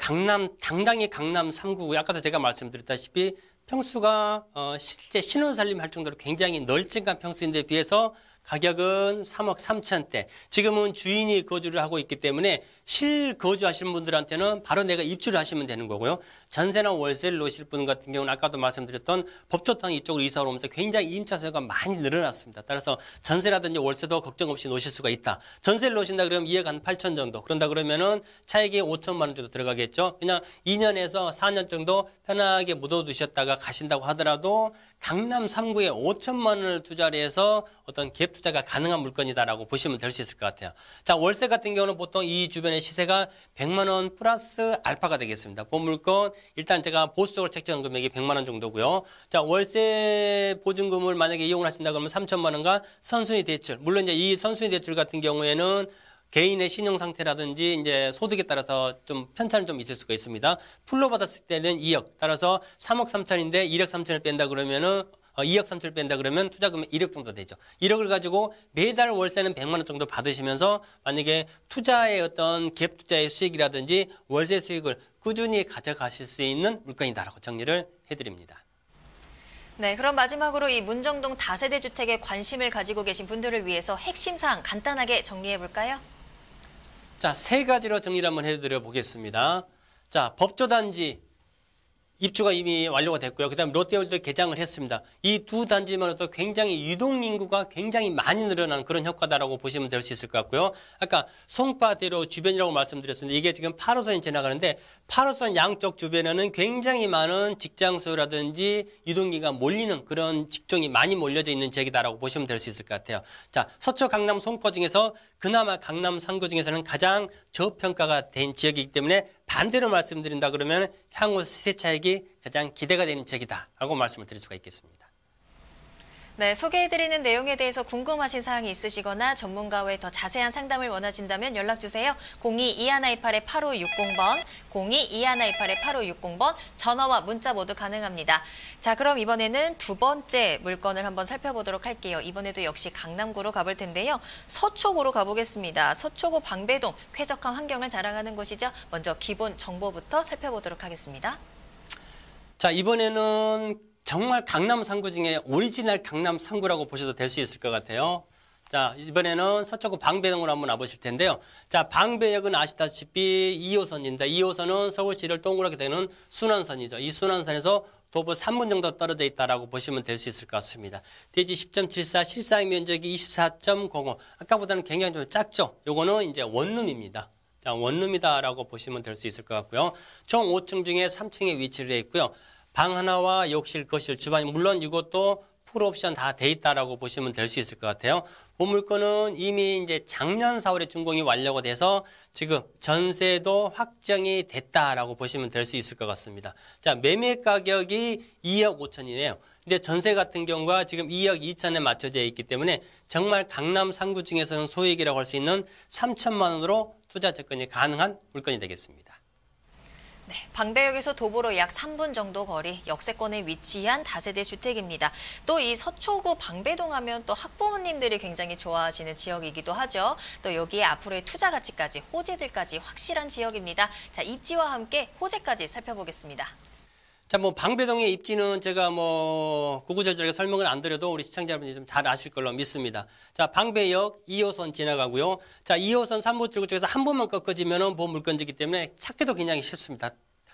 당당히 강남 3구고요. 아까도 제가 말씀드렸다시피 평수가 실제 신혼살림 할 정도로 굉장히 널찍한 평수인데 비해서 가격은 3억 3천대. 지금은 주인이 거주를 하고 있기 때문에 실거주하시는 분들한테는 바로 내가 입주를 하시면 되는 거고요. 전세나 월세를 놓으실 분 같은 경우는 아까도 말씀드렸던 법조탕 이쪽으로 이사를 오면서 굉장히 임차 수요가 많이 늘어났습니다. 따라서 전세라든지 월세도 걱정 없이 놓으실 수가 있다. 전세를 놓으신다 그러면 2억 한 8천 정도. 그런다 그러면은 차액이 5천만 원 정도 들어가겠죠. 그냥 2년에서 4년 정도 편하게 묻어두셨다가 가신다고 하더라도 강남 3구에 5천만 원을 투자를 해서 어떤 갭 투자가 가능한 물건이다라고 보시면 될 수 있을 것 같아요. 자, 월세 같은 경우는 보통 이 주변의 시세가 100만 원 플러스 알파가 되겠습니다. 본 물건 일단 제가 보수적으로 책정한 금액이 100만 원 정도고요. 자, 월세 보증금을 만약에 이용을 하신다 그러면 3천만 원과 선순위 대출. 물론 이제 이 선순위 대출 같은 경우에는 개인의 신용 상태라든지 이제 소득에 따라서 좀 편차는 좀 있을 수가 있습니다. 풀로 받았을 때는 2억. 따라서 3억 3천인데 1억 3천을 뺀다 그러면은 2억 3천을 뺀다 그러면 투자금이 1억 정도 되죠. 1억을 가지고 매달 월세는 100만 원 정도 받으시면서 만약에 투자의 어떤 갭 투자의 수익이라든지 월세 수익을 꾸준히 가져가실 수 있는 물건이다라고 정리를 해드립니다. 네, 그럼 마지막으로 이 문정동 다세대 주택에 관심을 가지고 계신 분들을 위해서 핵심 사항 간단하게 정리해 볼까요? 자, 3가지로 정리를 한번 해드려 보겠습니다. 자, 법조단지 입주가 이미 완료가 됐고요. 그다음에 롯데월드 개장을 했습니다. 이 두 단지만으로도 굉장히 유동인구가 굉장히 많이 늘어나는 그런 효과다라고 보시면 될 수 있을 것 같고요. 아까 송파대로 주변이라고 말씀드렸습니다. 이게 지금 8호선이 지나가는데 8호선 양쪽 주변에는 굉장히 많은 직장 소유라든지 유동기가 몰리는 그런 직종이 많이 몰려져 있는 지역이다라고 보시면 될 수 있을 것 같아요. 자, 서초, 강남, 송파 중에서 그나마 강남 3구 중에서는 가장 저평가가 된 지역이기 때문에 반대로 말씀드린다 그러면 향후 시세 차익이 가장 기대가 되는 지역이다라고 말씀을 드릴 수가 있겠습니다. 네, 소개해드리는 내용에 대해서 궁금하신 사항이 있으시거나 전문가와의 더 자세한 상담을 원하신다면 연락주세요. 02-2128-8560번, 02-2128-8560번, 전화와 문자 모두 가능합니다. 자, 그럼 이번에는 두 번째 물건을 한번 살펴보도록 할게요. 이번에도 역시 강남구로 가볼 텐데요. 서초구로 가보겠습니다. 서초구 방배동, 쾌적한 환경을 자랑하는 곳이죠. 먼저 기본 정보부터 살펴보도록 하겠습니다. 자, 이번에는 정말 강남 3구 중에 오리지널 강남 3구라고 보셔도 될 수 있을 것 같아요. 자, 이번에는 서초구 방배동으로 한번 와보실 텐데요. 자, 방배역은 아시다시피 2호선입니다. 2호선은 서울시를 동그랗게 되는 순환선이죠. 이 순환선에서 도보 3분 정도 떨어져 있다라고 보시면 될 수 있을 것 같습니다. 대지 10.74, 실사용 면적이 24.05. 아까보다는 굉장히 좀 작죠. 요거는 이제 원룸입니다. 자, 원룸이다라고 보시면 될 수 있을 것 같고요. 총 5층 중에 3층에 위치를 해 있고요. 방 하나와 욕실, 거실, 주방, 물론 이것도 풀옵션 다 돼 있다라고 보시면 될 수 있을 것 같아요. 본 물건은 이미 이제 작년 4월에 준공이 완료가 돼서 지금 전세도 확정이 됐다라고 보시면 될 수 있을 것 같습니다. 자, 매매 가격이 2억 5천이네요. 근데 전세 같은 경우가 지금 2억 2천에 맞춰져 있기 때문에 정말 강남 3구 중에서는 소액이라고 할 수 있는 3천만 원으로 투자 접근이 가능한 물건이 되겠습니다. 네, 방배역에서 도보로 약 3분 정도 거리, 역세권에 위치한 다세대 주택입니다. 또 이 서초구 방배동 하면 또 학부모님들이 굉장히 좋아하시는 지역이기도 하죠. 또 여기에 앞으로의 투자 가치까지, 호재들까지 확실한 지역입니다. 자, 입지와 함께 호재까지 살펴보겠습니다. 자, 뭐 방배동의 입지는 제가 뭐 구구절절하게 설명을 안 드려도 우리 시청자분들이 좀 잘 아실 걸로 믿습니다. 자, 방배역 2호선 지나가고요. 자, 2호선 3부 출구 쪽에서 한 번만 꺾어지면은 본 물건지기 때문에 찾기도 굉장히 쉽습니다.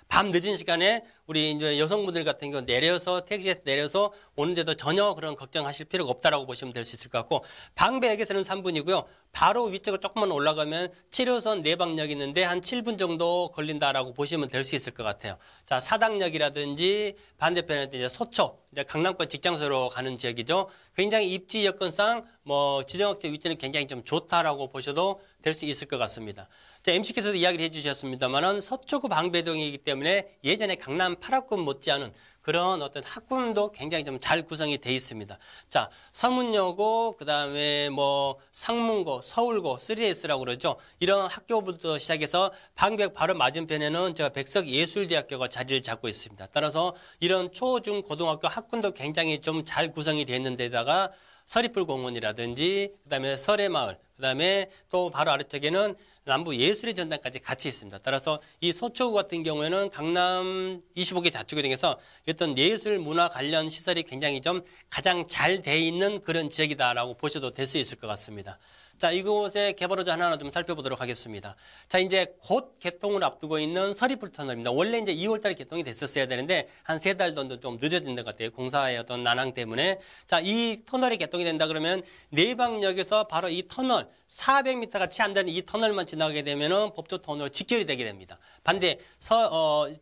밤 늦은 시간에 우리 이제 여성분들 같은 경우 내려서 택시에서 내려서 오는데도 전혀 그런 걱정하실 필요가 없다라고 보시면 될 수 있을 것 같고, 방배역에서는 3분이고요. 바로 위쪽으로 조금만 올라가면 7호선 내방역이 있는데 한 7분 정도 걸린다라고 보시면 될 수 있을 것 같아요. 자, 사당역이라든지 반대편에 이제 서초, 이제 강남권 직장소로 가는 지역이죠. 굉장히 입지 여건상 뭐 지정학적 위치는 굉장히 좀 좋다라고 보셔도 될 수 있을 것 같습니다. 자, MC께서도 이야기를 해주셨습니다만은 서초구 방배동이기 때문에 예전에 강남 8학군 못지않은 그런 어떤 학군도 굉장히 좀 잘 구성이 돼 있습니다. 자, 서문여고, 그 다음에 뭐 상문고, 서울고, 3S라고 그러죠. 이런 학교부터 시작해서 방배역 바로 맞은편에는 제가 백석예술대학교가 자리를 잡고 있습니다. 따라서 이런 초, 중, 고등학교 학군도 굉장히 좀 잘 구성이 돼 있는 데다가 서리풀공원이라든지, 그 다음에 설해마을, 그 다음에 또 바로 아래쪽에는 남부 예술의 전당까지 같이 있습니다. 따라서 이 서초구 같은 경우에는 강남 25개 자치구 중에서 어떤 예술 문화 관련 시설이 굉장히 좀 가장 잘 돼 있는 그런 지역이다라고 보셔도 될 수 있을 것 같습니다. 자, 이곳의 개발호자 하나하나 좀 살펴보도록 하겠습니다. 자, 이제 곧 개통을 앞두고 있는 서리풀 터널입니다. 원래 이제 2월 달에 개통이 됐었어야 되는데 한 3달 정도 좀 늦어진 것 같아요. 공사의 어떤 난항 때문에. 자, 이 터널이 개통이 된다 그러면 내방역에서 바로 이 터널 400m가 채 안 되는 이 터널만 지나가게 되면은 법조타운으로 직결이 되게 됩니다. 반대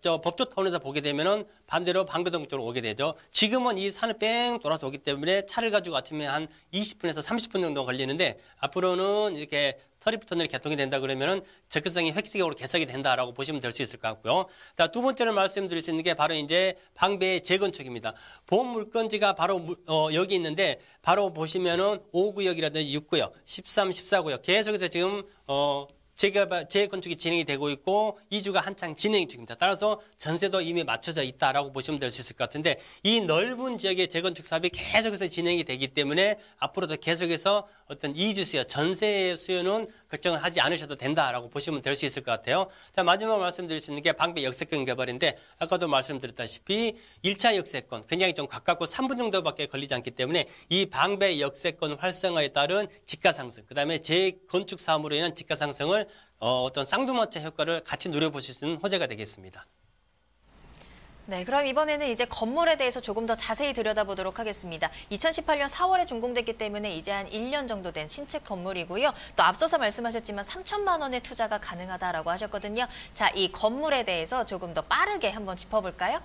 법조타운에서 보게 되면은 반대로 방배동 쪽으로 오게 되죠. 지금은 이 산을 뺑 돌아서 오기 때문에 차를 가지고 아침에 한 20분에서 30분 정도 걸리는데 앞으로는 이렇게 서리풀터널이 개통이 된다 그러면은 접근성이 획기적으로 개선이 된다라고 보시면 될 수 있을 것 같고요. 자, 두 번째로 말씀드릴 수 있는 게 바로 이제 방배의 재건축입니다. 본 물건지가 바로 여기 있는데 바로 보시면은 5구역이라든지 6구역, 13, 14구역 계속해서 지금 재건축이 진행이 되고 있고 이주가 한창 진행 중입니다. 따라서 전세도 이미 맞춰져 있다라고 보시면 될 수 있을 것 같은데 이 넓은 지역의 재건축 사업이 계속해서 진행이 되기 때문에 앞으로도 계속해서 어떤 이주 수요, 전세 수요는 걱정을 하지 않으셔도 된다라고 보시면 될 수 있을 것 같아요. 자, 마지막 말씀드릴 수 있는 게 방배 역세권 개발인데 아까도 말씀드렸다시피 1차 역세권 굉장히 좀 가깝고 3분 정도밖에 걸리지 않기 때문에 이 방배 역세권 활성화에 따른 집가 상승, 그다음에 재건축 사업으로 인한 집가 상승을 어떤 쌍두마차 효과를 같이 누려보실 수 있는 호재가 되겠습니다. 네, 그럼 이번에는 이제 건물에 대해서 조금 더 자세히 들여다보도록 하겠습니다. 2018년 4월에 준공됐기 때문에 이제 한 1년 정도 된 신축 건물이고요. 또 앞서서 말씀하셨지만 3천만 원의 투자가 가능하다라고 하셨거든요. 자, 이 건물에 대해서 조금 더 빠르게 한번 짚어볼까요?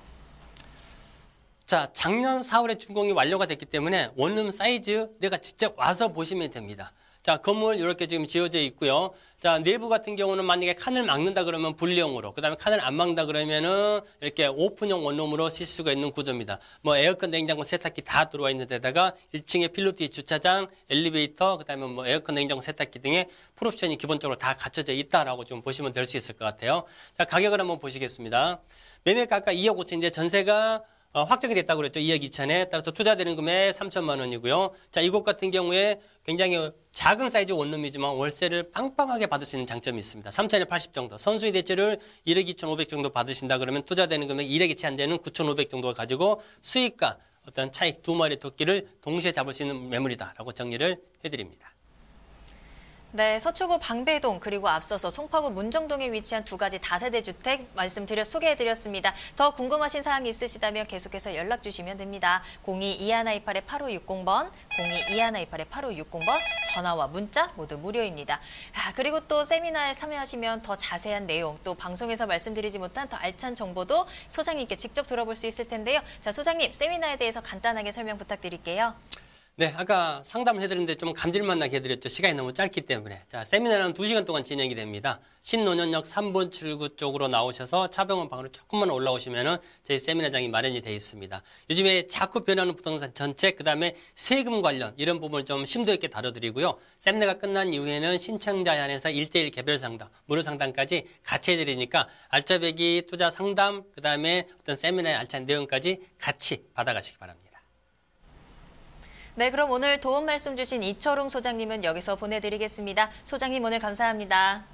자, 작년 4월에 준공이 완료가 됐기 때문에 원룸 사이즈 내가 직접 와서 보시면 됩니다. 자, 건물 이렇게 지금 지어져 있고요. 자, 내부 같은 경우는 만약에 칸을 막는다 그러면 분리형으로, 그다음에 칸을 안 막는다 그러면은 이렇게 오픈형 원룸으로 쓸 수가 있는 구조입니다. 뭐 에어컨, 냉장고, 세탁기 다 들어와 있는 데다가 1층에 필로티 주차장, 엘리베이터, 그다음에 뭐 에어컨, 냉장고, 세탁기 등의 풀옵션이 기본적으로 다 갖춰져 있다라고 좀 보시면 될 수 있을 것 같아요. 자, 가격을 한번 보시겠습니다. 매매가 아까 2억 5천인데 전세가 확정이 됐다고 그랬죠. 2억 2천에. 따라서 투자되는 금액 3천만 원이고요. 자, 이곳 같은 경우에 굉장히 작은 사이즈 원룸이지만 월세를 빵빵하게 받을 수 있는 장점이 있습니다. 3천에 80 정도. 선수의 대출을 1억 2천5백 정도 받으신다 그러면 투자되는 금액 1억이 채 안 되는 9,500 정도가 가지고 수익과 어떤 차익 두 마리 토끼를 동시에 잡을 수 있는 매물이다라고 정리를 해드립니다. 네, 서초구 방배동 그리고 앞서서 송파구 문정동에 위치한 두 가지 다세대 주택 소개해드렸습니다. 더 궁금하신 사항이 있으시다면 계속해서 연락 주시면 됩니다. 02-2128-8560번, 02-2128-8560번 전화와 문자 모두 무료입니다. 그리고 또 세미나에 참여하시면 더 자세한 내용, 또 방송에서 말씀드리지 못한 더 알찬 정보도 소장님께 직접 들어볼 수 있을 텐데요. 자, 소장님, 세미나에 대해서 간단하게 설명 부탁드릴게요. 네, 아까 상담을 해드렸는데 좀 감질만 나게 해드렸죠. 시간이 너무 짧기 때문에. 자, 세미나는 2시간 동안 진행이 됩니다. 신논현역 3번 출구 쪽으로 나오셔서 차병원 방으로 조금만 올라오시면은 저희 세미나장이 마련이 되어 있습니다. 요즘에 자꾸 변하는 부동산 정책, 그 다음에 세금 관련 이런 부분을 좀 심도 있게 다뤄드리고요. 세미나가 끝난 이후에는 신청자에 한해서 1:1 개별 상담, 무료 상담까지 같이 해드리니까 알짜배기 투자 상담, 그 다음에 어떤 세미나의 알찬 내용까지 같이 받아가시기 바랍니다. 네, 그럼 오늘 도움 말씀 주신 이철웅 소장님은 여기서 보내드리겠습니다. 소장님 오늘 감사합니다.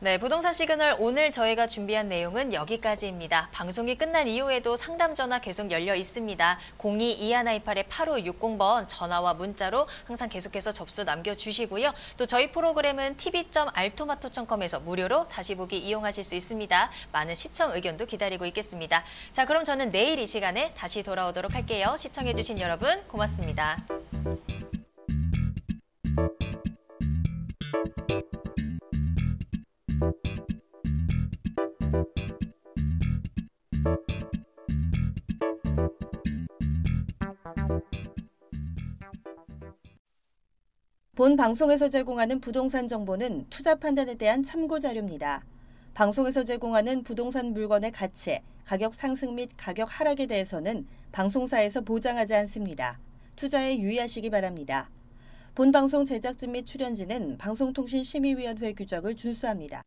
네, 부동산 시그널 오늘 저희가 준비한 내용은 여기까지입니다. 방송이 끝난 이후에도 상담 전화 계속 열려 있습니다. 02-2128-8560번 전화와 문자로 항상 계속해서 접수 남겨주시고요. 또 저희 프로그램은 tv.altomato.com에서 무료로 다시 보기 이용하실 수 있습니다. 많은 시청 의견도 기다리고 있겠습니다. 자, 그럼 저는 내일 이 시간에 다시 돌아오도록 할게요. 시청해주신 여러분 고맙습니다. 본 방송에서 제공하는 부동산 정보는 투자 판단에 대한 참고 자료입니다. 방송에서 제공하는 부동산 물건의 가치, 가격 상승 및 가격 하락에 대해서는 방송사에서 보장하지 않습니다. 투자에 유의하시기 바랍니다. 본 방송 제작진 및 출연진은 방송통신심의위원회 규정을 준수합니다.